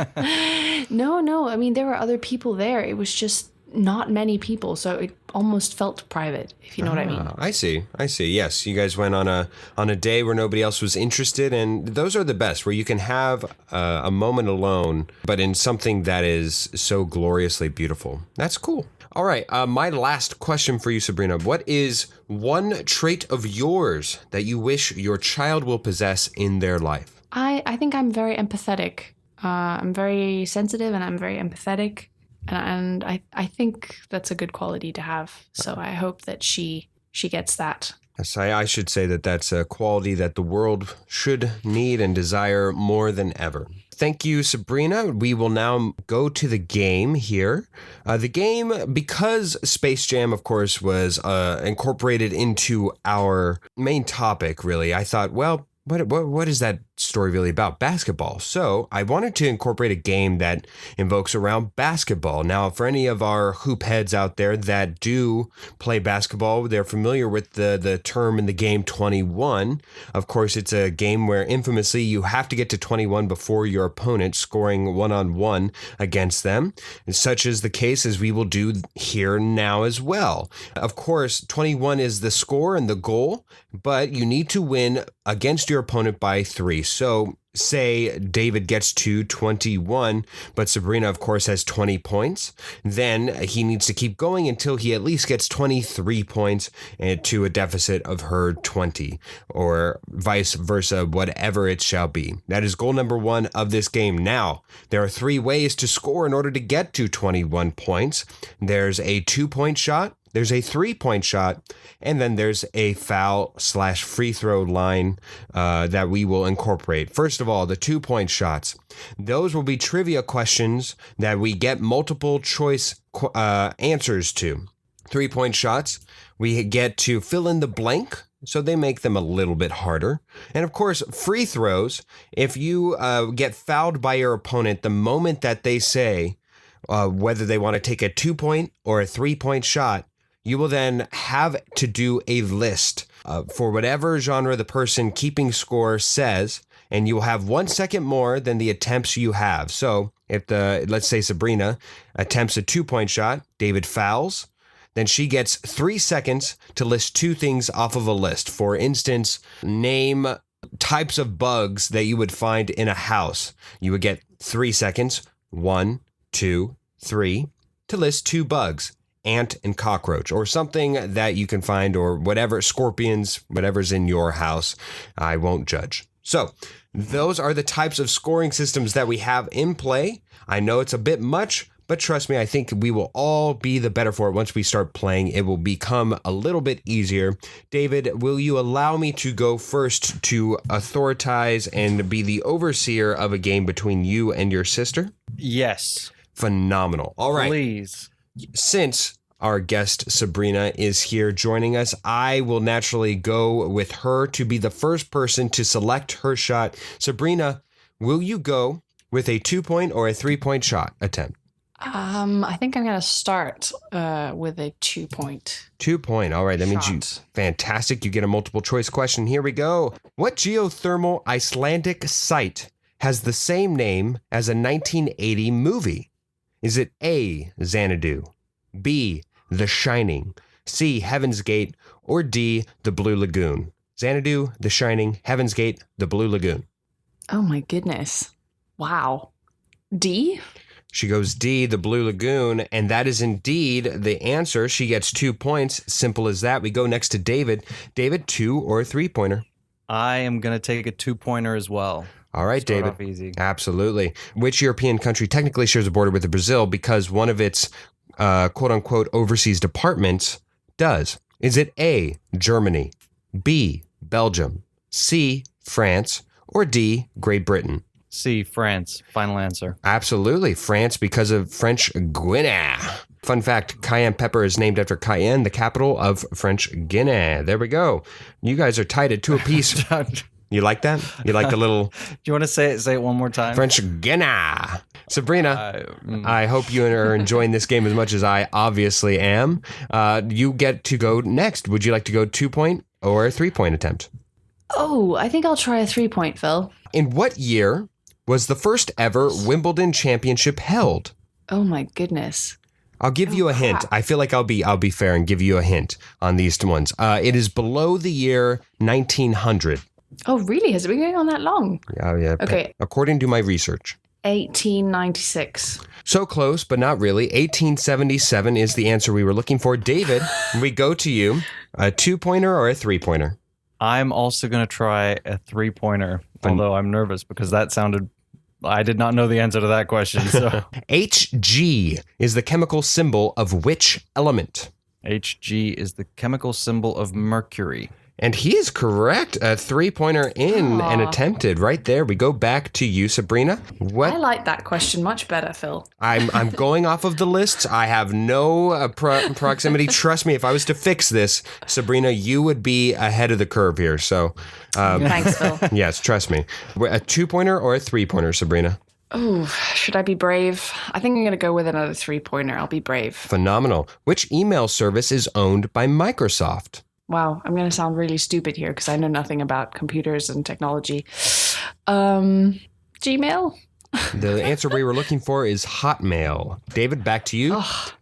No. I mean, there were other people there. It was just not many people, so it almost felt private, if you know what I mean. I see. Yes, you guys went on a day where nobody else was interested, and those are the best, where you can have a moment alone, but in something that is so gloriously beautiful. That's cool. All right, my last question for you, Sabrina. What is one trait of yours that you wish your child will possess in their life? I think I'm very empathetic. I'm very sensitive and I'm very empathetic. And I think that's a good quality to have. So I hope that she gets that. Yes, I should say that that's a quality that the world should need and desire more than ever. Thank you, Sabrina. We will now go to the game here. The game, because Space Jam, of course, was incorporated into our main topic, really, I thought, well, what is that story really about? Basketball. So I wanted to incorporate a game that invokes around basketball. Now, for any of our hoop heads out there that do play basketball, they're familiar with the term in the game 21. Of course, it's a game where infamously you have to get to 21 before your opponent, scoring one-on-one against them. And such is the case as we will do here now as well. Of course, 21 is the score and the goal, but you need to win against your opponent by 3. So say David gets to 21, but Sabrina, of course, has 20 points. Then he needs to keep going until he at least gets 23 points to a deficit of her 20, or vice versa, whatever it shall be. That is goal number 1 of this game. Now, there are 3 ways to score in order to get to 21 points. There's a 2-point shot, there's a 3-point shot, and then there's a foul/free throw line that we will incorporate. First of all, the 2-point shots. Those will be trivia questions that we get multiple choice answers to. 3-point shots, we get to fill in the blank, so they make them a little bit harder. And of course, free throws, if you get fouled by your opponent the moment that they say whether they want to take a 2-point or a 3-point shot, you will then have to do a list for whatever genre the person keeping score says, and you will have 1 second more than the attempts you have. So if let's say Sabrina attempts a 2-point shot, David fouls, then she gets 3 seconds to list 2 things off of a list. For instance, name types of bugs that you would find in a house. You would get 3 seconds, 1, 2, 3, to list 2 bugs. Ant and cockroach, or something that you can find, or whatever, scorpions, whatever's in your house. I won't judge. So those are the types of scoring systems that we have in play. I know it's a bit much, but trust me, I think we will all be the better for it once we start playing. It will become a little bit easier. David, will you allow me to go first to authoritize and be the overseer of a game between you and your sister? Yes. Phenomenal. All right. Please. Since our guest Sabrina is here joining us, I will naturally go with her to be the first person to select her shot. Sabrina, will you go with a 2-point or a 3-point shot attempt? I think I'm going to start with a 2-point. 2-point. All right. That means you. Fantastic. You get a multiple choice question. Here we go. What geothermal Icelandic site has the same name as a 1980 movie? Is it A, Xanadu, B, The Shining, C, Heaven's Gate, or D, The Blue Lagoon? Xanadu, The Shining, Heaven's Gate, The Blue Lagoon. Oh my goodness. Wow. D? She goes D, The Blue Lagoon, and that is indeed the answer. She gets 2 points. Simple as that. We go next to David. David, 2 or 3-pointer? I am going to take a 2-pointer as well. All right, Start David. Off easy. Absolutely. Which European country technically shares a border with Brazil because one of its quote-unquote overseas departments does? Is it A, Germany, B, Belgium, C, France, or D, Great Britain? C, France. Final answer. Absolutely. France because of French Guiana. Fun fact, cayenne pepper is named after Cayenne, the capital of French Guiana. There we go. You guys are tied at 2 apiece. You like that? You like the little... Do you want to say it one more time? French Guiana. Sabrina, I hope you are enjoying this game as much as I obviously am. You get to go next. Would you like to go 2-point or a 3-point attempt? Oh, I think I'll try a 3-point, Phil. In what year was the first ever Wimbledon championship held? Oh my goodness. I'll give you a hint. I feel like I'll be fair and give you a hint on these ones. It is below the year 1900. Oh, really? Has it been going on that long? Oh, yeah. Okay. According to my research. 1896. So close, but not really. 1877 is the answer we were looking for. David, we go to you. A 2-pointer or a 3-pointer? I'm also going to try a 3-pointer, although I'm nervous because I did not know the answer to that question. So Hg is the chemical symbol of which element? Hg is the chemical symbol of mercury. And he is correct. A 3-pointer in and attempted. Right there. We go back to you, Sabrina. What? I like that question much better, Phil. I'm going off of the lists. I have no proximity. Trust me, if I was to fix this, Sabrina, you would be ahead of the curve here. So, thanks, Phil. Yes, trust me. A 2-pointer or a 3-pointer, Sabrina? Oh, should I be brave? I think I'm going to go with another 3-pointer. I'll be brave. Phenomenal. Which email service is owned by Microsoft? Wow, I'm going to sound really stupid here because I know nothing about computers and technology. Gmail? The answer we were looking for is Hotmail. David, back to you.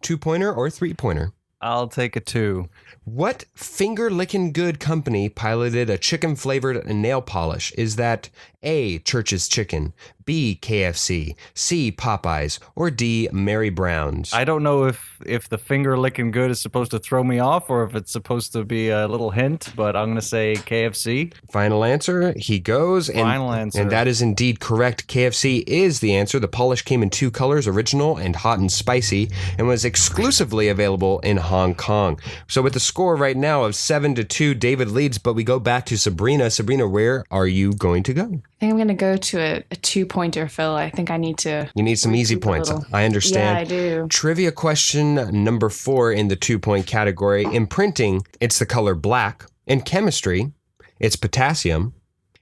2-pointer or 3-pointer? I'll take a 2. What finger-licking good company piloted a chicken-flavored nail polish? Is that A, Church's Chicken, B, KFC, C, Popeyes, or D, Mary Brown's? I don't know if the finger-licking good is supposed to throw me off or if it's supposed to be a little hint, but I'm going to say KFC. Final answer. He goes. Final answer. And that is indeed correct. KFC is the answer. The polish came in 2 colors, original and hot and spicy, and was exclusively available in Hong Kong. So with the score right now of 7-2, David leads, but we go back to Sabrina. Sabrina, where are you going to go? I think I'm going to go to a 2-pointer, Phil. I think I need to... You need some easy points. I understand. Yeah, I do. Trivia question number 4 in the 2-point category. In printing, it's the color black. In chemistry, it's potassium.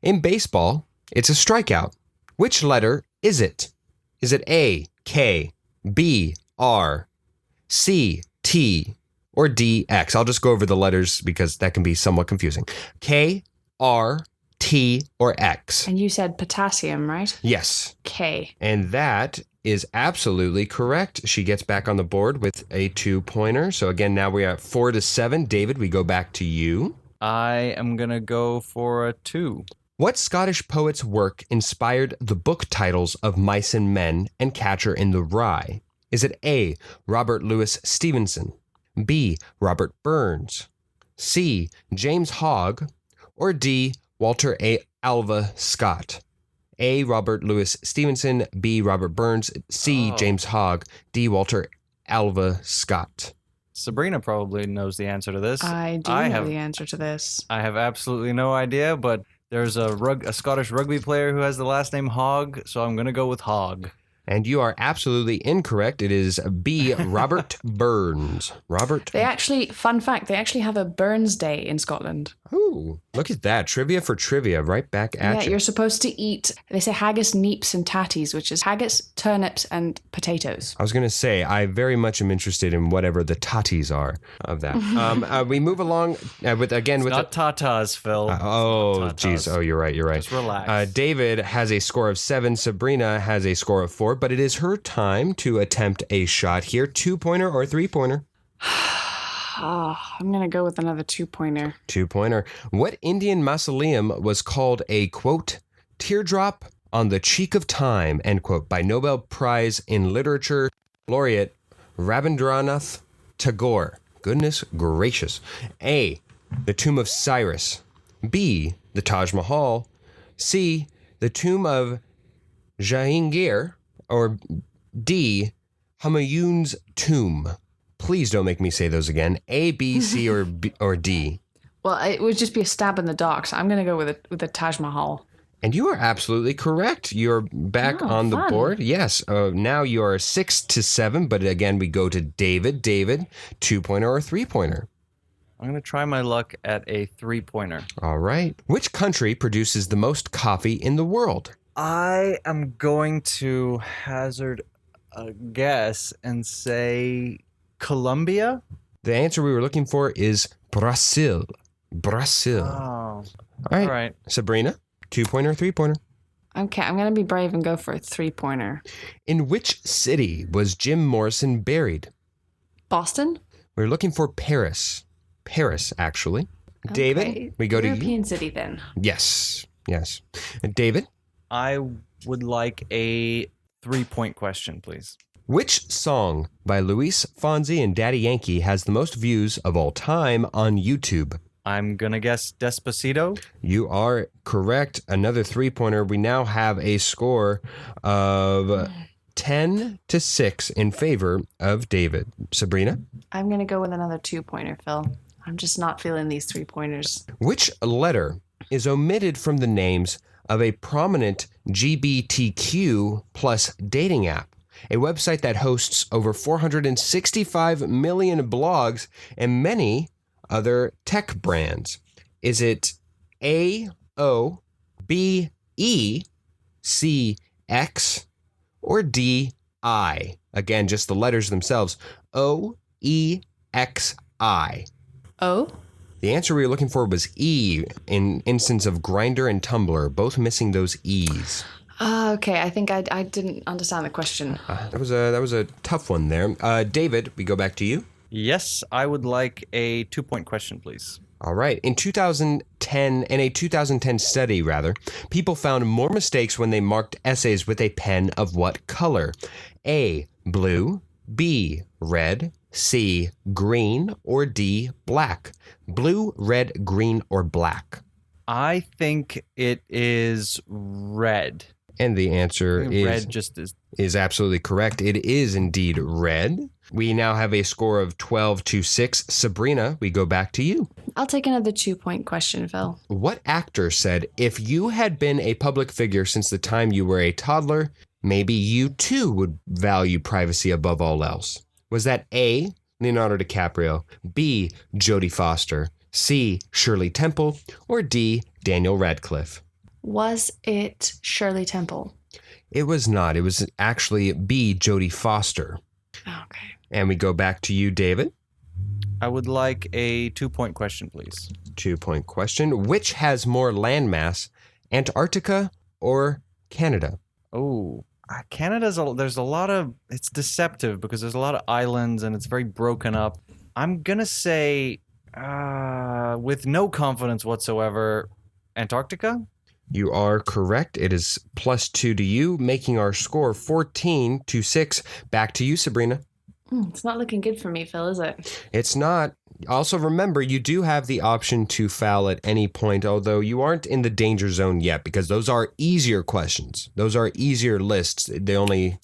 In baseball, it's a strikeout. Which letter is it? Is it A, K, B, R, C, T, or D, X? I'll just go over the letters because that can be somewhat confusing. K, R, T, or X? And you said potassium, right? Yes. K. And that is absolutely correct. She gets back on the board with a 2-pointer. So again, now we're at 4-7. David, we go back to you. I am going to go for a 2. What Scottish poet's work inspired the book titles of Mice and Men and Catcher in the Rye? Is it A, Robert Louis Stevenson, B, Robert Burns, C, James Hogg, or D, Walter A. Alva Scott? A. Robert Louis Stevenson, B. Robert Burns, C. James Hogg, D. Walter Alva Scott. Sabrina probably knows the answer to this. I do know the answer to this. I have absolutely no idea, but there's a Scottish rugby player who has the last name Hogg, so I'm going to go with Hogg. And you are absolutely incorrect. It is B. Robert Burns. Robert. Fun fact, they actually have a Burns Day in Scotland. Ooh, look at that. Trivia for trivia right back at you. You're supposed to eat, they say haggis, neeps, and tatties, which is haggis, turnips, and potatoes. I was going to say, I very much am interested in whatever the tatties are of that. We move along with not tatas, Phil. Geez. Oh, you're right. Just relax. David has a score of 7. Sabrina has a score of 4, but it is her time to attempt a shot here. 2-pointer or 3-pointer? I'm going to go with another 2-pointer. 2-pointer. What Indian mausoleum was called a, quote, teardrop on the cheek of time, end quote, by Nobel Prize in Literature laureate Rabindranath Tagore? Goodness gracious. A, the tomb of Cyrus. B, the Taj Mahal. C, the tomb of Jahangir. Or D, Humayun's tomb. Please don't make me say those again. A, B, C, or D. Well, it would just be a stab in the dark, so I'm going to go with the Taj Mahal. And you are absolutely correct. You're back on the board. Yes. Now you are 6-7, but again, we go to David. David, 2-pointer or 3-pointer? I'm going to try my luck at a 3-pointer. All right. Which country produces the most coffee in the world? I am going to hazard a guess and say Colombia? The answer we were looking for is Brazil. Brazil. Oh. All All right. Sabrina, 2-pointer or 3-pointer? Okay, I'm going to be brave and go for a 3-pointer. In which city was Jim Morrison buried? Boston? We're looking for Paris. Paris, actually. David, Okay, we go to you. European city then. Yes. David? I would like a 3-point question, please. Which song by Luis Fonsi and Daddy Yankee has the most views of all time on YouTube? I'm going to guess Despacito. You are correct. Another 3-pointer. We now have a score of 10-6 in favor of David. Sabrina? I'm going to go with another 2-pointer, Phil. I'm just not feeling these 3-pointers. Which letter is omitted from the names of a prominent LGBTQ plus dating app, a website that hosts over 465 million blogs and many other tech brands? Is it A, O, B, E, C, X, or D, I? Again, just the letters themselves. O, E, X, I. Oh? The answer we were looking for was E, in instance of Grindr and Tumblr, both missing those E's. Okay, I think I didn't understand the question. That was a tough one there. David, we go back to you. Yes, I would like a 2-point question, please. All right. In a 2010 study, people found more mistakes when they marked essays with a pen of what color? A, blue, B, red, C, green, or D, black? Blue, red, green, or black? I think it is red. And the answer Red is absolutely correct. It is indeed red. We now have a score of 12-6. Sabrina, we go back to you. I'll take another 2-point question, Phil. What actor said, if you had been a public figure since the time you were a toddler, maybe you too would value privacy above all else? Was that A, Leonardo DiCaprio, B, Jodie Foster, C, Shirley Temple, or D, Daniel Radcliffe? Was it Shirley Temple? It was not. It was actually B, Jodie Foster. Okay. And we go back to you, David. I would like a 2-point question, please. 2-point question. Which has more landmass, Antarctica or Canada? Oh, there's a lot of, it's deceptive because there's a lot of islands and it's very broken up. I'm going to say, with no confidence whatsoever, Antarctica? You are correct. It is +2 to you, making our score 14-6. Back to you, Sabrina. It's not looking good for me, Phil, is it? It's not. Also, remember, you do have the option to foul at any point, although you aren't in the danger zone yet, because those are easier questions. Those are easier lists. They only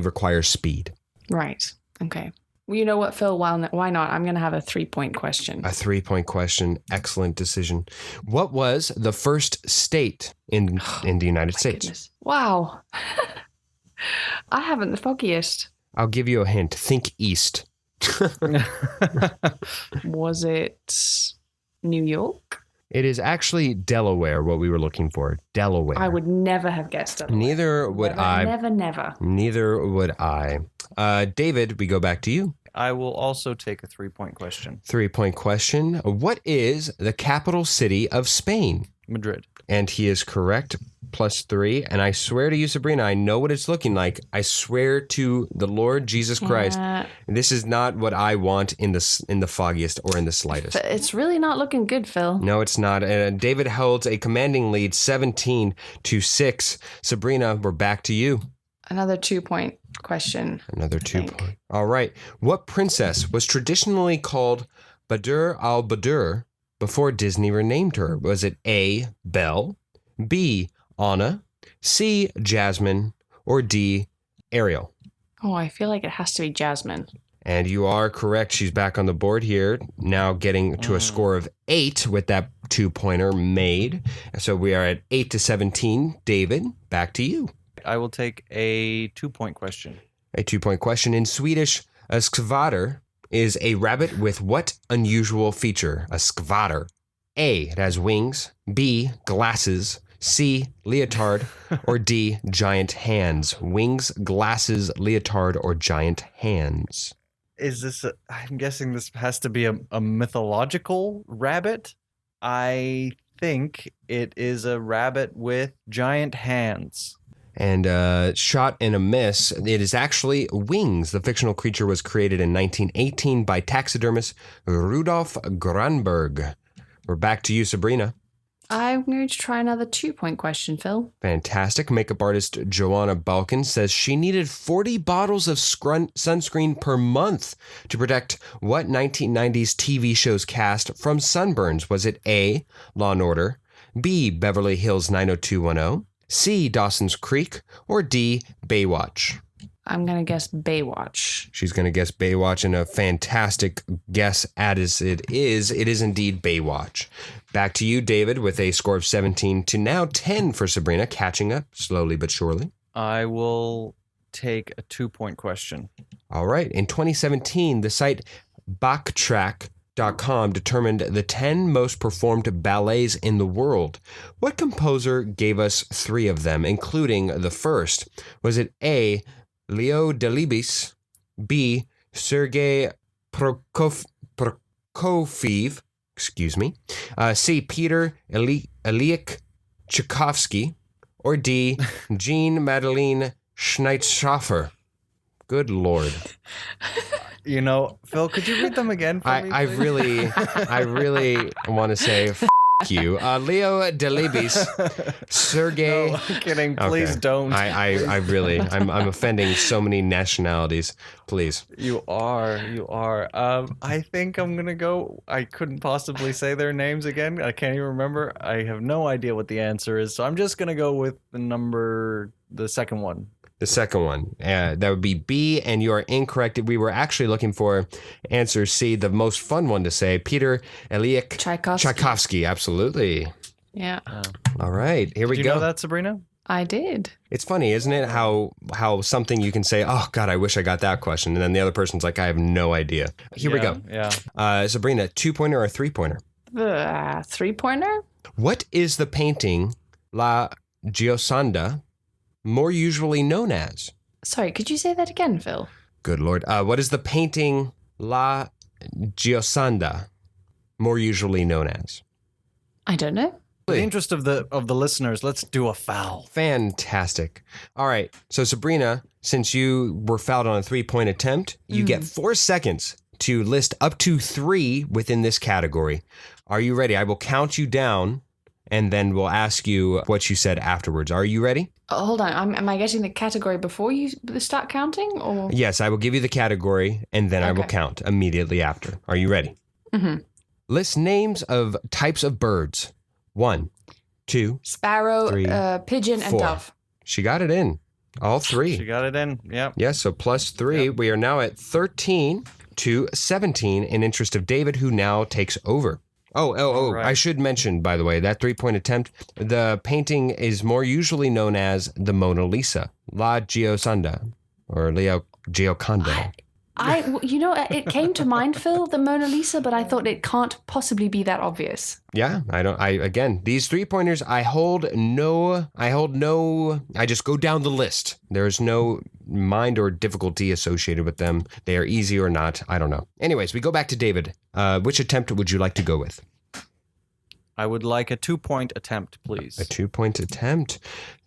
require speed. Right. Okay. Well, you know what, Phil? Why not? I'm going to have a 3-point question. A 3-point question. Excellent decision. What was the first state in the United States? Goodness. Wow. I haven't the foggiest. I'll give you a hint. Think east. Was it New York? It is actually Delaware, what we were looking for. Delaware. I would never have guessed Delaware. Neither would I. Never. Neither would I. David, we go back to you. I will also take a 3-point question. 3-point question. What is the capital city of Spain? Madrid. And he is correct. +3. And I swear to you, Sabrina, I know what it's looking like. I swear to the Lord Jesus Christ, this is not what I want in the foggiest or in the slightest. It's really not looking good, Phil. No, it's not. David holds a commanding lead, 17-6. Sabrina, we're back to you. Another 2-point question. Another 2-point. All right. What princess was traditionally called Badr al-Badr before Disney renamed her? Was it A, Belle, B, Anna, C, Jasmine, or D, Ariel? Oh, I feel like it has to be Jasmine. And you are correct. She's back on the board here, now getting to a score of 8 with that 2-pointer made. So we are at 8-17. David, back to you. I will take a 2-point question. A 2-point question. In Swedish, a skvader is a rabbit with what unusual feature? A skvader. A, it has wings. B, glasses. C, leotard. Or D, giant hands. Wings, glasses, leotard, or giant hands. Is this I'm guessing this has to be a mythological rabbit. I think it is a rabbit with giant hands. And shot and a miss. It is actually wings. The fictional creature was created in 1918 by taxidermist Rudolf Grunberg. We're back to you, Sabrina. I'm going to try another 2-point question, Phil. Fantastic. Makeup artist Joanna Balkin says she needed 40 bottles of sunscreen per month to protect what 1990s TV show's cast from sunburns? Was it A, Law & Order, B, Beverly Hills 90210, C, Dawson's Creek, or D, Baywatch? I'm going to guess Baywatch. She's going to guess Baywatch, and a fantastic guess as it is indeed Baywatch. Back to you, David, with a score of 17 to now 10 for Sabrina, catching up slowly but surely. I will take a 2-point question. All right. In 2017, the site Backtrack.com determined the 10 most performed ballets in the world. What composer gave us 3 of them, including the first? Was it A, Leo Delibes, B, Sergei Prokofiev, C, Peter Ilyich Tchaikovsky, or D, Jean-Madeleine Schneitzofer? Good Lord. You know, Phil, could you read them again for me, I really want to say you. Leo Delibes, Sergei. No, I'm kidding. Please don't. I'm offending so many nationalities. Please. You are. I think I'm going to go. I couldn't possibly say their names again. I can't even remember. I have no idea what the answer is. So I'm just going to go with the second one. The second one. That would be B, and you are incorrect. We were actually looking for answer C, the most fun one to say. Peter Ilyich Tchaikovsky. Absolutely. Yeah. All right, here we go. Did you know that, Sabrina? I did. It's funny, isn't it, how something you can say, oh, God, I wish I got that question, and then the other person's like, I have no idea. Here we go. Yeah. Sabrina, 2-pointer or 3-pointer? 3-pointer? What is the painting La Gioconda more usually known as? Sorry, could you say that again, Phil? Good Lord. What is the painting La Gioconda more usually known as? I don't know. In the interest of the listeners, let's do a foul. Fantastic. All right. So Sabrina, since you were fouled on a 3-point attempt, you get 4 seconds to list up to 3 within this category. Are you ready? I will count you down, and then we'll ask you what you said afterwards. Are you ready? Hold on. Am I getting the category before you start counting? Or Yes, I will give you the category, and then I will count immediately after. Are you ready? List names of types of birds. 1, 2, Sparrow, 3, pigeon, and 4. dove. She got it in. All 3. She got it in. Yep. Yes, so plus 3. Yep. We are now at 13 to 17 in interest of David, who now takes over. Right. I should mention, by the way, that 3-point attempt, the painting is more usually known as the Mona Lisa, La Gioconda, or Leo Gioconda. It came to mind, Phil, the Mona Lisa, but I thought it can't possibly be that obvious. Yeah, again, these 3-pointers, I just go down the list. There's no mind or difficulty associated with them. They are easy or not. I don't know. Anyways, we go back to David. Which attempt would you like to go with? I would like a 2-point attempt, please. A 2-point attempt.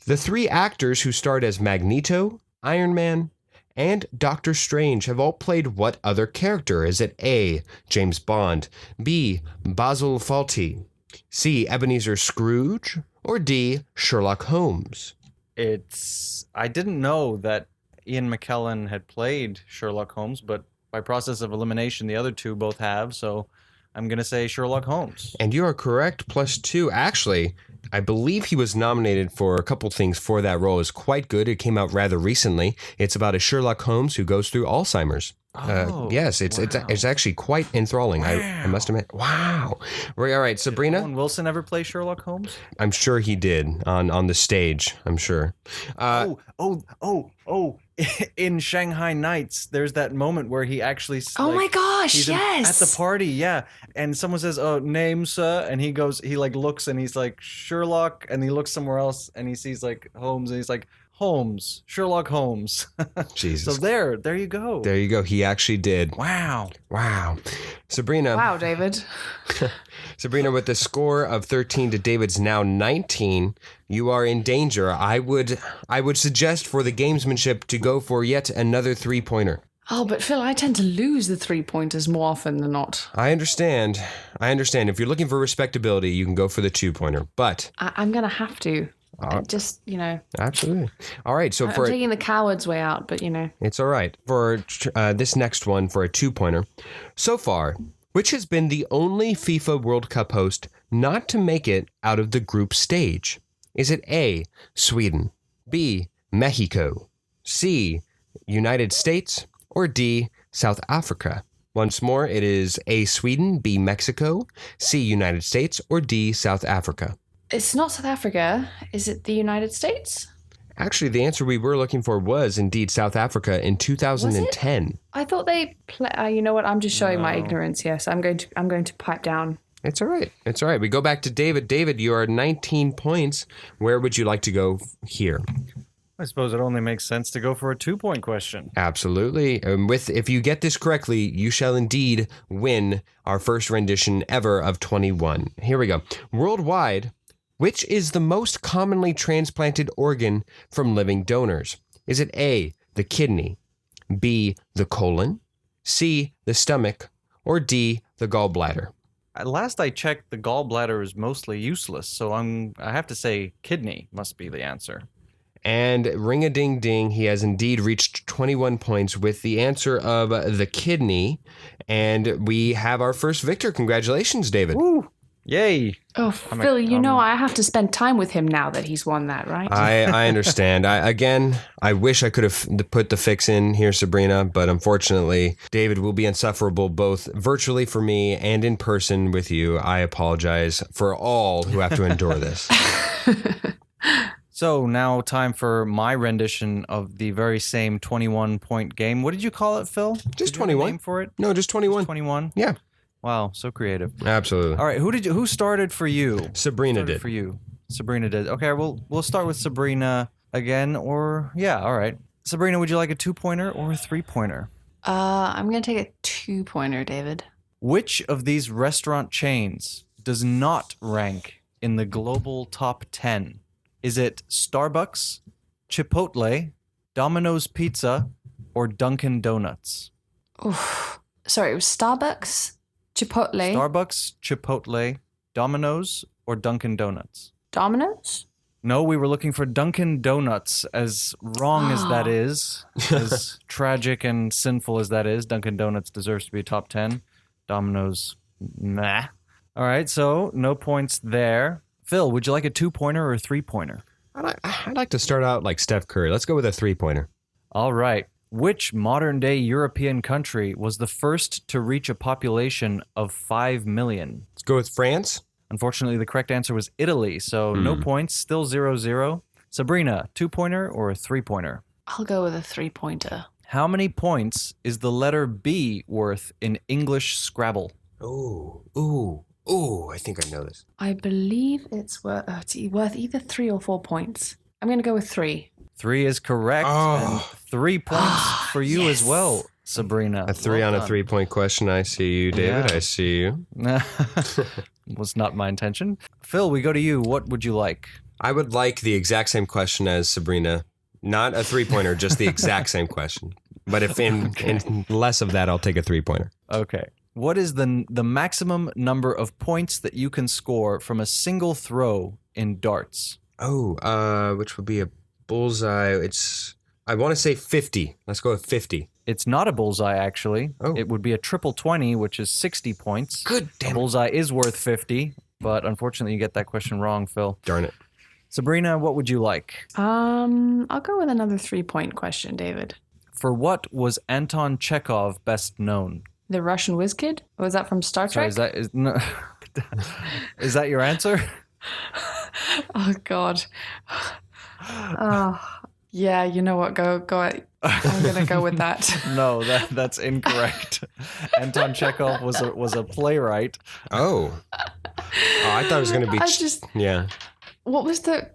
The 3 actors who starred as Magneto, Iron Man, and Doctor Strange have all played what other character? Is it A, James Bond, B, Basil Fawlty, C, Ebenezer Scrooge, or D, Sherlock Holmes? I didn't know that Ian McKellen had played Sherlock Holmes, but by process of elimination, the other 2 both have, so I'm going to say Sherlock Holmes. And you are correct, plus 2. Actually, I believe he was nominated for a couple things for that role. It's quite good. It came out rather recently. It's about a Sherlock Holmes who goes through Alzheimer's. Yes, it's actually quite enthralling. Wow. I must admit. Wow. All right, Sabrina. Did Owen Wilson ever play Sherlock Holmes? I'm sure he did on the stage. I'm sure. In Shanghai Nights, there's that moment where he actually. Oh my gosh! He's Yes. at the party, yeah, and someone says, "Oh, name, sir," and he looks and he's like Sherlock, and he looks somewhere else and he sees like Holmes, and he's like Holmes, Sherlock Holmes. Jesus. So there you go. There you go. He actually did. Wow. Sabrina. Wow, David. Sabrina, with the score of 13 to David's now 19, you are in danger. I would suggest for the gamesmanship to go for yet another 3-pointer. Oh, but Phil, I tend to lose the 3-pointers more often than not. I understand. If you're looking for respectability, you can go for the 2-pointer. But I'm going to have to. Just, Absolutely. All right. So I'm taking the coward's way out, but it's all right. For this next one, for a 2-pointer, so far, which has been the only FIFA World Cup host not to make it out of the group stage? Is it A, Sweden, B, Mexico, C, United States, or D, South Africa? Once more, it is A, Sweden, B, Mexico, C, United States, or D, South Africa. It's not South Africa. Is it the United States? Actually, the answer we were looking for was indeed South Africa in 2010. I thought they play. You know what? I'm just showing my ignorance here, so I'm going to pipe down. It's all right. We go back to David. David, you are 19 points. Where would you like to go here? I suppose it only makes sense to go for a 2-point question. Absolutely. If you get this correctly, you shall indeed win our first rendition ever of 21. Here we go. Worldwide, which is the most commonly transplanted organ from living donors? Is it A, the kidney, B, the colon, C, the stomach, or D, the gallbladder? Last I checked, the gallbladder is mostly useless, so I have to say kidney must be the answer. And ring-a-ding-ding, he has indeed reached 21 points with the answer of the kidney. And we have our first victor. Congratulations, David. Woo! Yay! Oh, Phil, I have to spend time with him now that he's won that, right? I understand. I wish I could have put the fix in here, Sabrina, but unfortunately, David will be insufferable both virtually for me and in person with you. I apologize for all who have to endure this. So now time for my rendition of the very same 21-point game. What did you call it, Phil? Just did you have a 21. name for it? No, just 21. 21? Yeah. Wow, so creative. Absolutely. All right, who started for you? Sabrina did. For you. Sabrina did. Okay, we'll start with Sabrina again, or yeah, all right. Sabrina, would you like a 2-pointer or a 3-pointer? I'm going to take a 2-pointer, David. Which of these restaurant chains does not rank in the global top 10? Is it Starbucks, Chipotle, Domino's Pizza, or Dunkin' Donuts? Oof. Sorry, it was Starbucks, Chipotle. Starbucks, Chipotle, Domino's, or Dunkin' Donuts? Domino's? No, we were looking for Dunkin' Donuts. As wrong as that is, as tragic and sinful as that is, Dunkin' Donuts deserves to be top 10. Domino's Nah. All right, so no points there. Phil, would you like a 2-pointer or a 3-pointer? I'd like to start out like Steph Curry. Let's go with a 3-pointer. All right. Which modern-day European country was the first to reach a population of 5 million? Let's go with France. Unfortunately, the correct answer was Italy, so no points, still 0-0. Sabrina, 2-pointer or a 3-pointer? I'll go with a 3-pointer. How many points is the letter B worth in English Scrabble? Ooh, I think I know this. I believe it's worth either 3 or 4 points. I'm going to go with 3. 3 is correct, and 3 points for you as well, Sabrina. A 3 on a 3-point question. I see you, David. Yeah. I see you. Was not my intention. Phil, we go to you. What would you like? I would like the exact same question as Sabrina. Not a 3-pointer, just the exact same question. But if in less of that, I'll take a 3-pointer. Okay. What is the maximum number of points that you can score from a single throw in darts? Which would be a bullseye. I want to say 50. Let's go with 50. It's not a bullseye, actually. Oh. It would be a triple 20, which is 60 points. Good damn A bullseye is worth 50, but unfortunately you get that question wrong, Phil. Darn it. Sabrina, what would you like? I'll go with another 3-point question, David. For what was Anton Chekhov best known? The Russian whiz kid? Was that from Star Sorry, Trek? Is that your answer? Oh God. Oh, yeah. You know what? Go. I'm gonna go with that. No, that's incorrect. Anton Chekhov was a playwright. Oh, I thought it was going to be. Yeah. What was the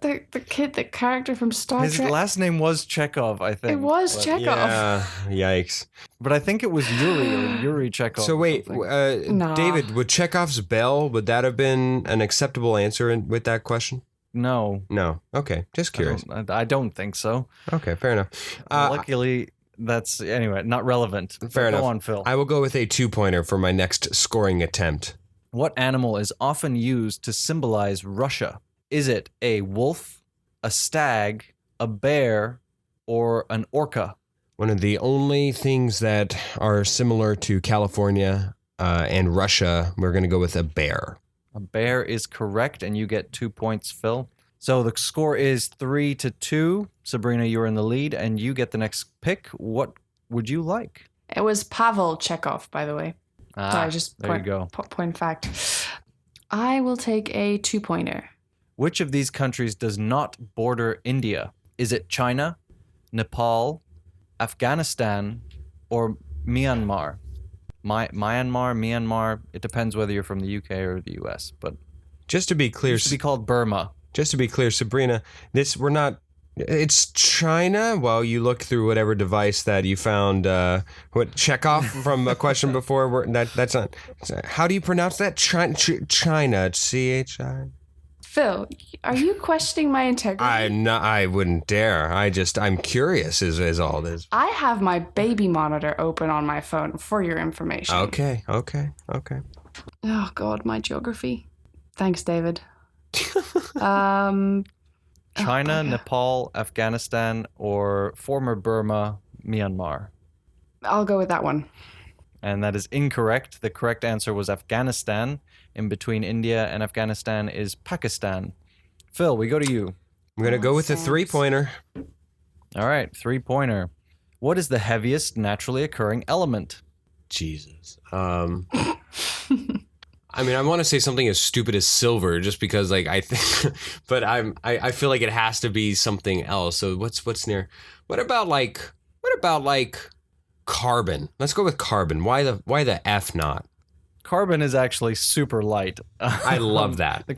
kid, the character from Star His Trek? last name was Chekhov, I think. It was Chekhov. Yeah. Yikes. But I think it was Yuri Chekhov. So wait, Nah. David, would Chekhov's bell, would that have been an acceptable answer with that question? No. No. Okay. Just curious. I don't think so. Okay. Fair enough. Luckily, that's, anyway, not relevant. Fair enough. Go on, Phil. I will go with a 2-pointer for my next scoring attempt. What animal is often used to symbolize Russia? Is it a wolf, a stag, a bear, or an orca? One of the only things that are similar to California and Russia, we're going to go with a bear. A bear is correct, and you get 2 points, Phil. So the score is 3-2. Sabrina, you're in the lead, and you get the next pick. What would you like? It was Pavel Chekhov, by the way. Sorry, just there you go. Point fact. I will take a 2-pointer. Which of these countries does not border India? Is it China, Nepal, Afghanistan, or Myanmar? Myanmar, it depends whether you're from the UK or the US, but Just to be clear, it used to be called Burma. just to be clear, Sabrina, it's China. Well, you look through whatever device that you found, Chekhov from a question before. That's not. How do you pronounce that? China. CHI. Phil, are you questioning my integrity? I wouldn't dare. I'm curious. Is all this? I have my baby monitor open on my phone for your information. Okay. Oh God, my geography. Thanks, David. China, Nepal, Afghanistan, or former Burma, Myanmar. I'll go with that one. And that is incorrect. The correct answer was Afghanistan. In between India and Afghanistan is Pakistan. Phil, we go to you. I'm gonna go with a 3-pointer. All right, 3-pointer. What is the heaviest naturally occurring element? Jesus. I mean, I want to say something as stupid as silver, just because, like, I think, but I feel like it has to be something else. So what's near? What about carbon? Let's go with carbon. Why the F not? Carbon is actually super light. I love that. The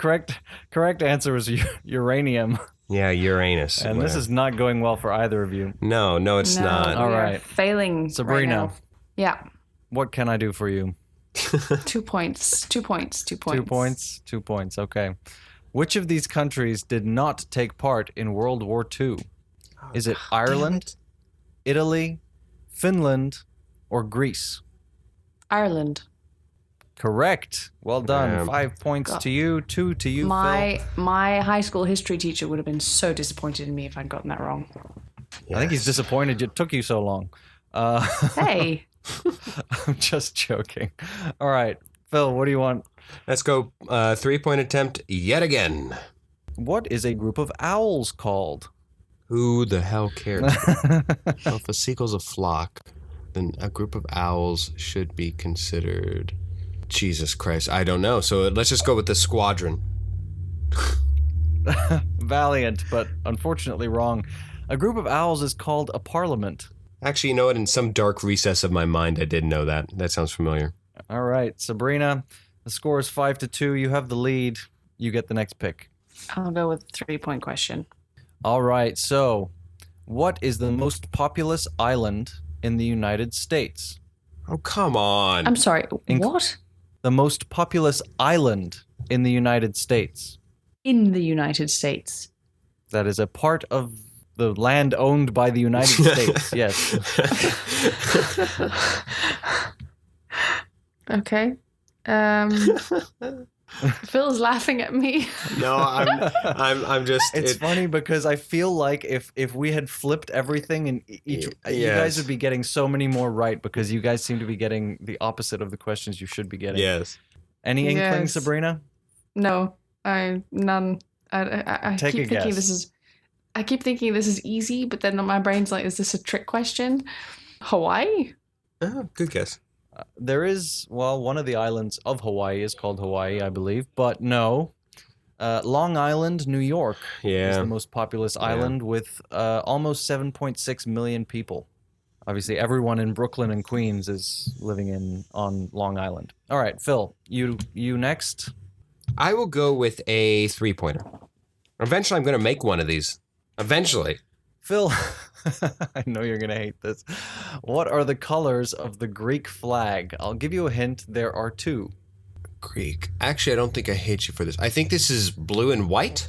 correct answer is uranium. Yeah, Uranus. And this is not going well for either of you. No, it's not. All we are right. failing. Sabrina. Right now. Yeah. What can I do for you? 2 points. 2 points. 2 points. 2 points. 2 points. Okay. Which of these countries did not take part in World War II? Is it Ireland, Italy, Finland, or Greece? Ireland. Correct. Well done. Damn. 5 points to you, 2 to you, Phil. My high school history teacher would have been so disappointed in me if I'd gotten that wrong. I think he's disappointed it took you so long. Hey. I'm just joking. All right. Phil, what do you want? Let's go 3-point attempt yet again. What is a group of owls called? Who the hell cares? Well, if a seagull's a flock, then a group of owls should be considered... Jesus Christ, I don't know. So let's just go with the squadron. Valiant, but unfortunately wrong. A group of owls is called a parliament. Actually, you know what? In some dark recess of my mind, I did know that. That sounds familiar. All right, Sabrina, the score is 5-2. You have the lead. You get the next pick. I'll go with 3-point question. All right, so what is the most populous island in the United States? Oh, come on. I'm sorry, what? The most populous island in the United States. In the United States. That is a part of the land owned by the United States, yes. Okay. Phil's laughing at me. No, I'm just. It's funny because I feel like if we had flipped everything and you guys would be getting so many more right because you guys seem to be getting the opposite of the questions you should be getting. Yes. Any inkling, Yes. Sabrina? No, none. I Take a keep thinking guess. I keep thinking this is easy, but then my brain's like, is this a trick question? Hawaii? Oh, good guess. There is, well, one of the islands of Hawaii is called Hawaii, I believe, but no. Long Island, New York is Yeah. the most populous island with almost 7.6 million people. Obviously, everyone in Brooklyn and Queens is living on Long Island. All right, Phil, you next. I will go with a 3-pointer. Eventually, I'm going to make one of these. Eventually. Phil, I know you're going to hate this. What are the colors of the Greek flag? I'll give you a hint. There are two. Greek. Actually, I don't think I hate you for this. I think this is blue and white.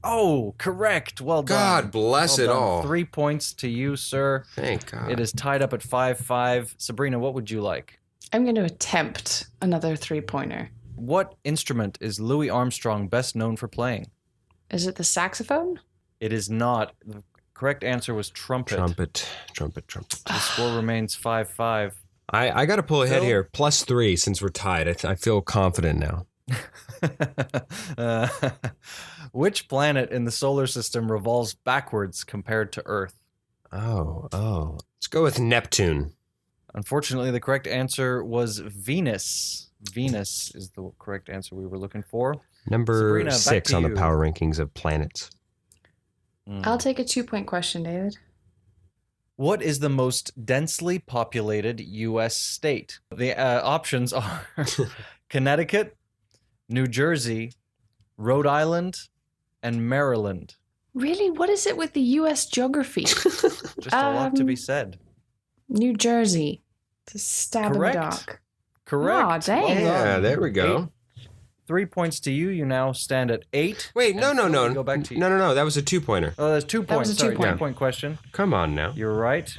Oh, correct. Well done. God bless Well it done. all. 3 points to you, sir. Thank God. It is tied up at 5-5. Sabrina, what would you like? I'm going to attempt another 3-pointer. What instrument is Louis Armstrong best known for playing? Is it the saxophone? It is not. The correct answer was trumpet. Trumpet. The score remains 5-5. I got to pull ahead Phil? here. +3 since we're tied. I feel confident now. Which planet in the solar system revolves backwards compared to Earth? Oh. Let's go with Neptune. Unfortunately, the correct answer was Venus. Venus is the correct answer we were looking for. Number Sabrina, back 6 to on the you. power rankings of planets. I'll take a 2-point question, David. What is the most densely populated U.S. state? The options are Connecticut, New Jersey, Rhode Island, and Maryland. Really? What is it with the U.S. geography? Just a lot to be said. New Jersey. To stab Correct. in the dark. Correct. Aw, dang. Well Yeah, done. there we go. 3 points to you. You now stand at 8. Wait, no. And Phil, we go back to you. No. That was a 2-pointer. Oh, that's 2 That was points. a Sorry, 2-point. 2-point question. Come on now. You're right.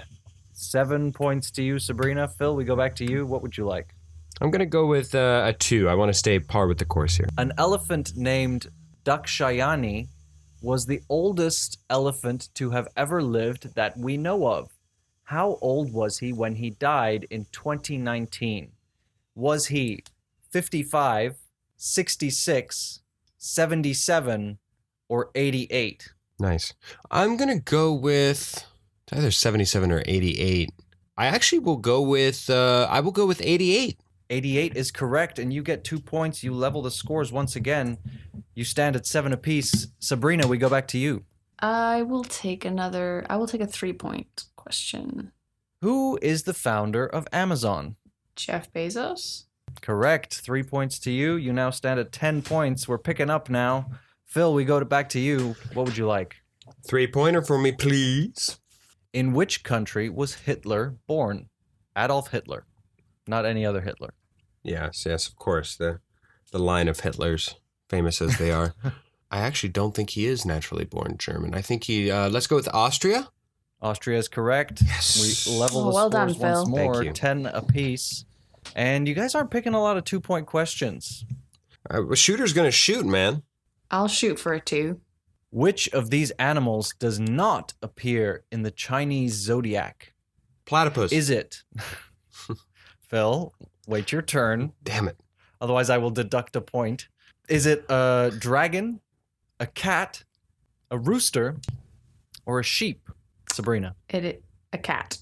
7 points to you, Sabrina. Phil, we go back to you. What would you like? I'm going to go with a 2. I want to stay par with the course here. An elephant named Dakshayani was the oldest elephant to have ever lived that we know of. How old was he when he died in 2019? Was he 55, 66, 77, or 88? Nice. I'm going to go with either 77 or 88. I actually will go with 88. 88 is correct, and you get 2 points. You level the scores once again. You stand at 7 apiece. Sabrina, we go back to you. I will take a 3-point question. Who is the founder of Amazon? Jeff Bezos? Correct. 3 points to you. You now stand at 10 points. We're picking up now. Phil, we go back to you. What would you like? 3-pointer for me, please. In which country was Hitler born? Adolf Hitler, not any other Hitler. Yes, of course. The line of Hitlers, famous as they are. I actually don't think he is naturally born German. I think he, let's go with Austria. Austria is correct. Yes. We level the well scores done, once Phil. more, Thank you. 10 apiece. And you guys aren't picking a lot of 2-point questions. A shooter's going to shoot, man. I'll shoot for a 2. Which of these animals does not appear in the Chinese zodiac? Platypus. Is it? Phil, wait your turn. Damn it. Otherwise, I will deduct a point. Is it a dragon, a cat, a rooster, or a sheep? Sabrina. A cat.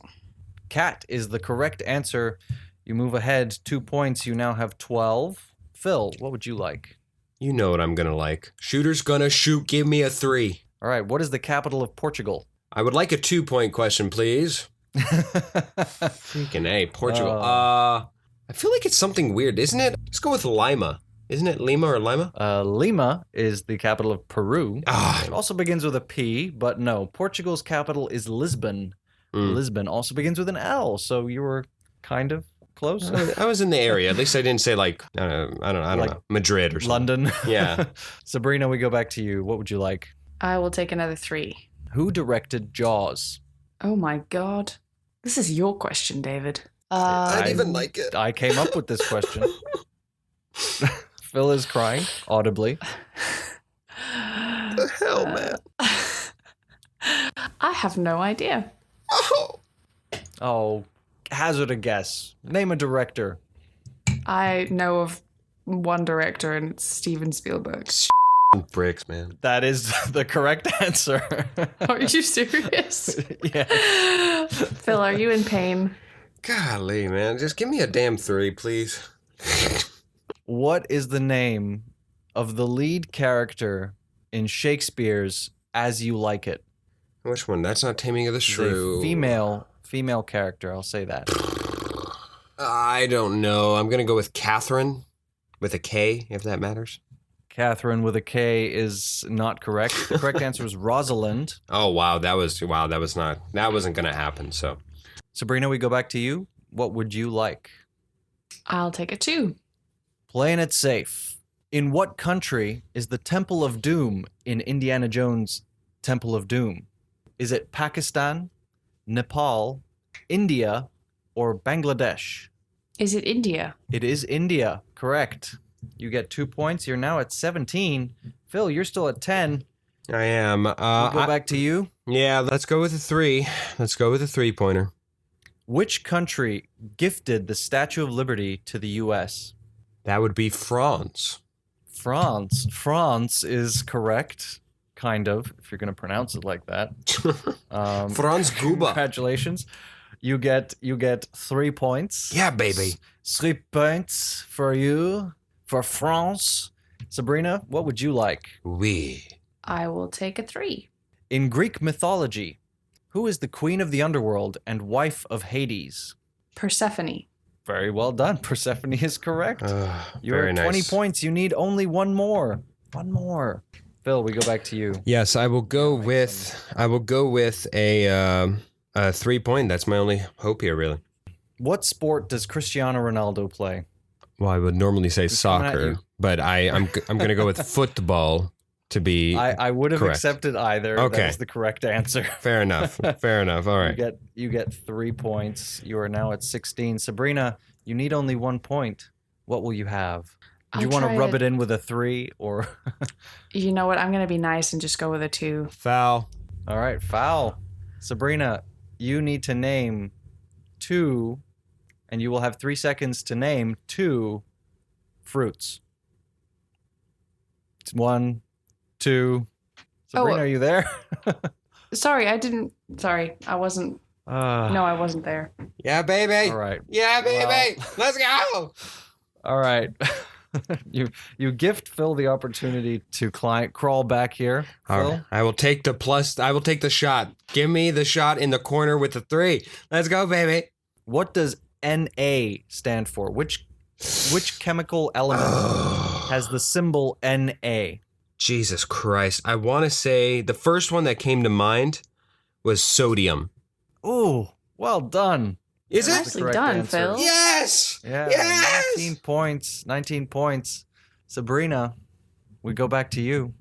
Cat is the correct answer. You move ahead 2 points. You now have 12. Phil, what would you like? You know what I'm gonna like. Shooter's gonna shoot. Give me a 3. All right. What is the capital of Portugal? I would like a 2-point question, please. Freaking A, Portugal. I feel like it's something weird, isn't it? Let's go with Lima. Isn't it Lima or Lima? Lima is the capital of Peru. Ah. It also begins with a P, but no. Portugal's capital is Lisbon. Lisbon also begins with an L, so you were kind of close. I was in the area. At least I didn't say like, I don't know, Madrid or something. London. Yeah. Sabrina, we go back to you. What would you like? I will take another 3. Who directed Jaws? Oh my god. This is your question, David. I didn't even like it. I came up with this question. Phil is crying audibly. The hell, man? I have no idea. Oh, hazard a guess. Name a director. I know of one director, and it's Steven Spielberg. Bricks, man. That is the correct answer. Are you serious? Yeah. Phil, are you in pain? Golly, man. Just give me a damn 3, please. What is the name of the lead character in Shakespeare's As You Like It? Which one? That's not Taming of the Shrew. The female character, I'll say that. I don't know. I'm going to go with Catherine with a K, if that matters. Catherine with a K is not correct. The correct answer is Rosalind. Oh, wow. That wasn't going to happen, so. Sabrina, we go back to you. What would you like? I'll take a 2. Playing it safe. In what country is the Temple of Doom in Indiana Jones' Temple of Doom? Is it Pakistan, Nepal, India, or Bangladesh? Is it India? It is India. Correct. You get 2 points. You're now at 17. Phil, you're still at 10. I am. We'll go back to you. Yeah, let's go with a 3. Let's go with a 3-pointer. Which country gifted the Statue of Liberty to the U.S.? That would be France. France. France is correct. Kind of, if you're going to pronounce it like that. Franz Guba. Congratulations. You get 3 points. Yeah, baby. 3 points for you, for France. Sabrina, what would you like? Oui. I will take a 3. In Greek mythology, who is the queen of the underworld and wife of Hades? Persephone. Very well done. Persephone is correct. You're Very at 20 nice. points. You need only one more. One more. Phil, we go back to you. Yes, I will go with a 3-point. That's my only hope here, really. What sport does Cristiano Ronaldo play? Well, I would normally say coming at soccer, you. but I'm going to go with football to be I would have correct. accepted either. Okay. That is the correct answer. Fair enough. Fair enough. All right. You get 3 points. You are now at 16. Sabrina, you need only 1 point. What will you have? Do you I'll want to try rub it. it in with a 3 or? You know what? I'm going to be nice and just go with a 2. Foul. All right, foul. Sabrina, you need to name 2, and you will have 3 seconds to name 2 fruits. It's 1, 2. Sabrina, Oh. are you there? Sorry, I wasn't. No, I wasn't there. Yeah, baby. All right. Yeah, baby. Let's go. All right. You gift Phil the opportunity to crawl back here. All Phil, right. I will take the shot. Give me the shot in the corner with the 3. Let's go, baby. what does Na stand for? Which chemical element has the symbol Na? Jesus Christ. I want to say the first one that came to mind was sodium. Ooh, well done. Is That's it? the Nicely correct done, answer. Phil. Yes. Yeah, Yes. 19 points. 19 points. Sabrina, we go back to you.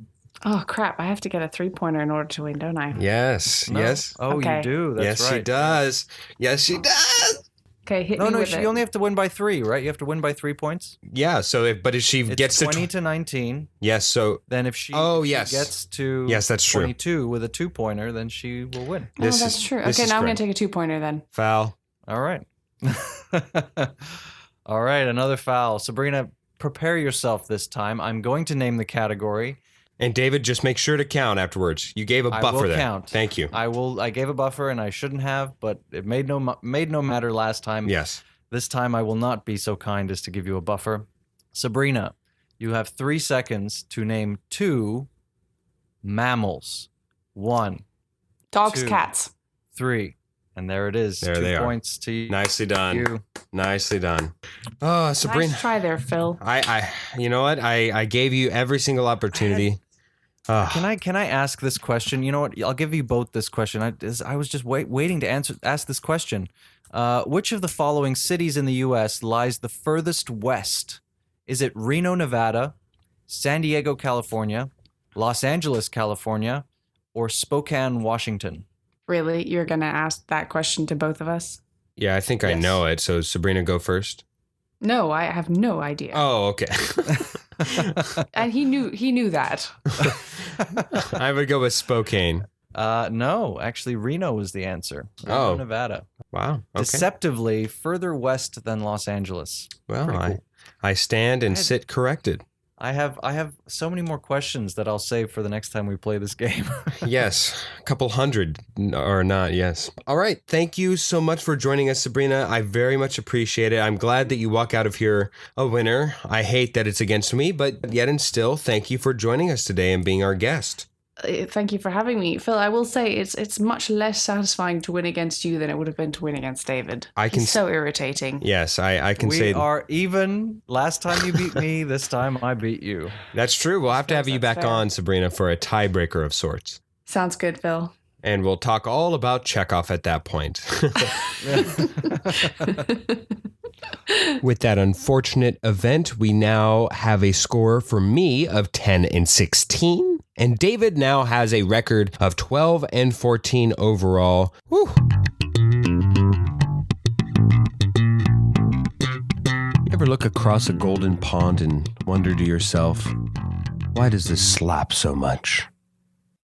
Oh crap! I have to get a 3-pointer in order to win, don't I? Yes. No. Yes. Oh, Okay. you do. That's yes, right. she does. Yes, she does. Okay, hit No, me with you it. only have to win by 3, right? You have to win by 3 points. Yeah. So, if she It's gets 20 to to 19. yes. So Then if she yes. gets to yes, that's true. 22 with a 2-pointer, then she will win. Oh, This that's is- true. this Okay, is now I'm going correct. to take a 2-pointer then. Foul. All right. All right, another foul. Sabrina, prepare yourself this time. I'm going to name the category. And David, just make sure to count afterwards. You gave a buffer I will there. count. Thank you. I gave a buffer and I shouldn't have, but it made no matter last time. Yes. This time I will not be so kind as to give you a buffer. Sabrina, you have 3 seconds to name 2 mammals. 1, Dogs, 2, cats. 3. And there it is. There 2 they are. points to you. Nicely done. Nicely done. Oh, Sabrina. Nice try there, Phil. You know what? I gave you every single opportunity. Can I ask this question? You know what? I'll give you both this question. I was just waiting to ask this question. Which of the following cities in the U.S. lies the furthest west? Is it Reno, Nevada, San Diego, California, Los Angeles, California, or Spokane, Washington? Really? You're going to ask that question to both of us? Yeah, I think I know it. So Sabrina, go first. No, I have no idea. Oh, okay. And he knew that. I would go with Spokane. No, actually Reno was the answer. Reno, Nevada. Wow. Okay. Deceptively further west than Los Angeles. Well, Pretty I stand and sit corrected. I have so many more questions that I'll save for the next time we play this game. Yes, a couple hundred or not, yes. All right, thank you so much for joining us, Sabrina. I very much appreciate it. I'm glad that you walk out of here a winner. I hate that it's against me, but yet and still, thank you for joining us today and being our guest. Thank you for having me, Phil. I will say it's much less satisfying to win against you than it would have been to win against David. He's so irritating. Yes, I can we say are even. Last time you beat me, this time I beat you. That's true. We'll have to have you back on, Sabrina, for a tiebreaker of sorts. Sounds good, Phil. And we'll talk all about Chekhov at that point. With that unfortunate event, we now have a score for me of 10-16. And David now has a record of 12-14 overall. Woo. You ever look across a golden pond and wonder to yourself, why does this slap so much?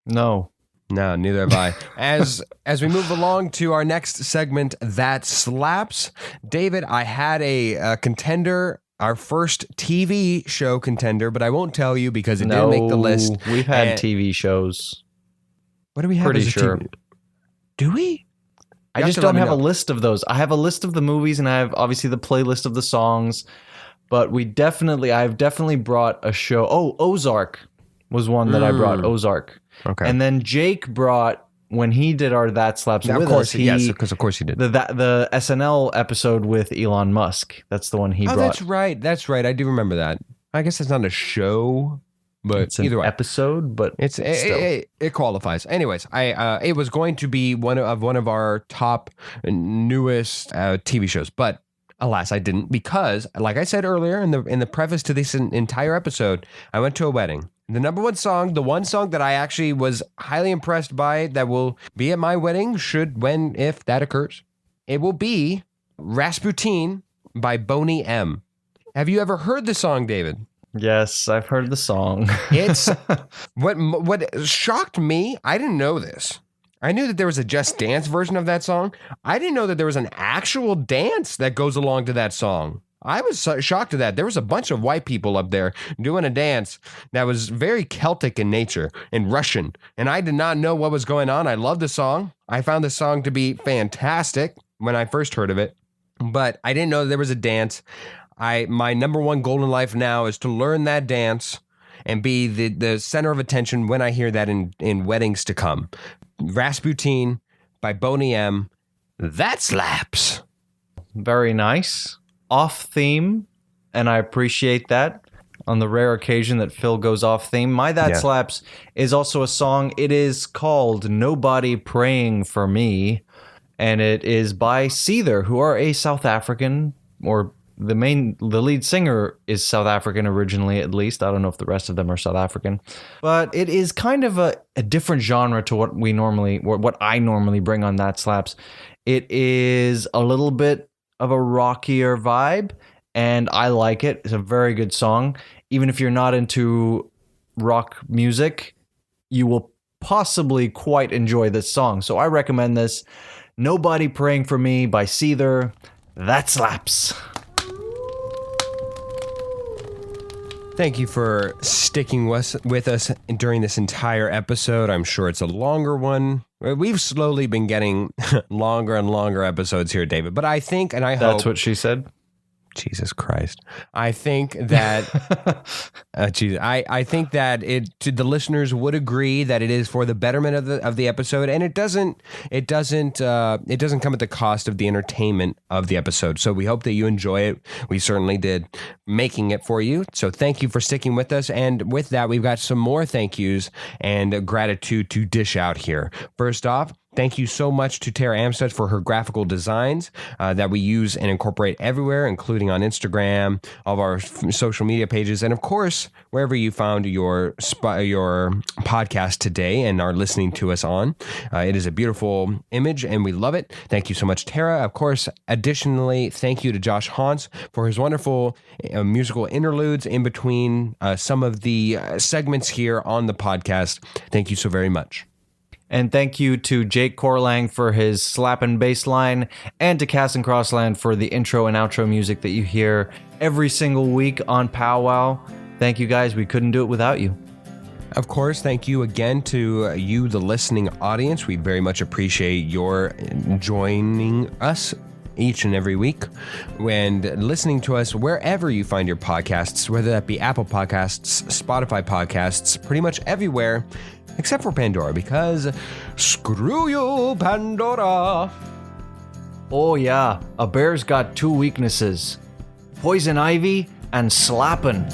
No. No, neither have I. As we move along to our next segment, That Slaps, David, I had a contender, our first TV show contender, but I won't tell you because it didn't make the list. We've had TV shows. What do we have? Pretty as a sure. TV? Do we? I just don't have a list of those. I have a list of the movies and I have obviously the playlist of the songs, but I've definitely brought a show. Oh, Ozark was one that I brought. Ozark. Okay. And then Jake brought, when he did our That Slaps with us, yes, because of course he did. The SNL episode with Elon Musk. That's the one he brought. That's right. That's right. I do remember that. I guess it's not a show, but it's an either way. episode, but it qualifies. Anyways, it was going to be one of our top newest TV shows, but alas, I didn't, because, like I said earlier in the preface to this entire episode, I went to a wedding. The number one song, the one song that I actually was highly impressed by that will be at my wedding, if that occurs, it will be Rasputin by Boney M. Have you ever heard the song, David? Yes, I've heard the song. It's what shocked me. I didn't know this. I knew that there was a Just Dance version of that song. I didn't know that there was an actual dance that goes along to that song. I was so shocked at that. There was a bunch of white people up there doing a dance that was very Celtic in nature and Russian. And I did not know what was going on. I love the song. I found the song to be fantastic when I first heard of it, but I didn't know there was a dance. My number one goal in life now is to learn that dance and be the center of attention when I hear that in weddings to come. Rasputin by Boney M. That slaps. Very nice. Off theme, and I appreciate that on the rare occasion that Phil goes off theme. My That Slaps is also a song. It is called Nobody Praying for Me, and it is by Seether, who are a South African, or the lead singer is South African originally, at least. I don't know if the rest of them are South African, but it is kind of a different genre to what I normally bring on That Slaps. It is a little bit of a rockier vibe, and I like it. It's a very good song. Even if you're not into rock music, you will possibly quite enjoy this song. So I recommend this. Nobody Praying for Me by Seether. That slaps. Thank you for sticking with us during this entire episode. I'm sure it's a longer one. We've slowly been getting longer and longer episodes here, David. But I think, and I hope... That's what she said? Jesus Christ. I think that I think that the listeners would agree that it is for the betterment of the episode, and it doesn't come at the cost of the entertainment of the episode. So we hope that you enjoy it. We certainly did, making it for you. So thank you for sticking with us. And with that, we've got some more thank yous and gratitude to dish out here. First off, thank you so much to Tara Amstead for her graphical designs that we use and incorporate everywhere, including on Instagram, all of our social media pages, and of course, wherever you found your podcast today and are listening to us on. It is a beautiful image, and we love it. Thank you so much, Tara. Of course, additionally, thank you to Josh Hans for his wonderful musical interludes in between some of the segments here on the podcast. Thank you so very much. And thank you to Jake Corlang for his slap and bass line, and to Cass and Crossland for the intro and outro music that you hear every single week on POWWOW. Thank you guys. We couldn't do it without you. Of course, thank you again to you, the listening audience. We very much appreciate your joining us each and every week and listening to us wherever you find your podcasts, whether that be Apple Podcasts, Spotify Podcasts, pretty much everywhere. Except for Pandora, because screw you, Pandora. Oh yeah, a bear's got two weaknesses: poison ivy and slapping.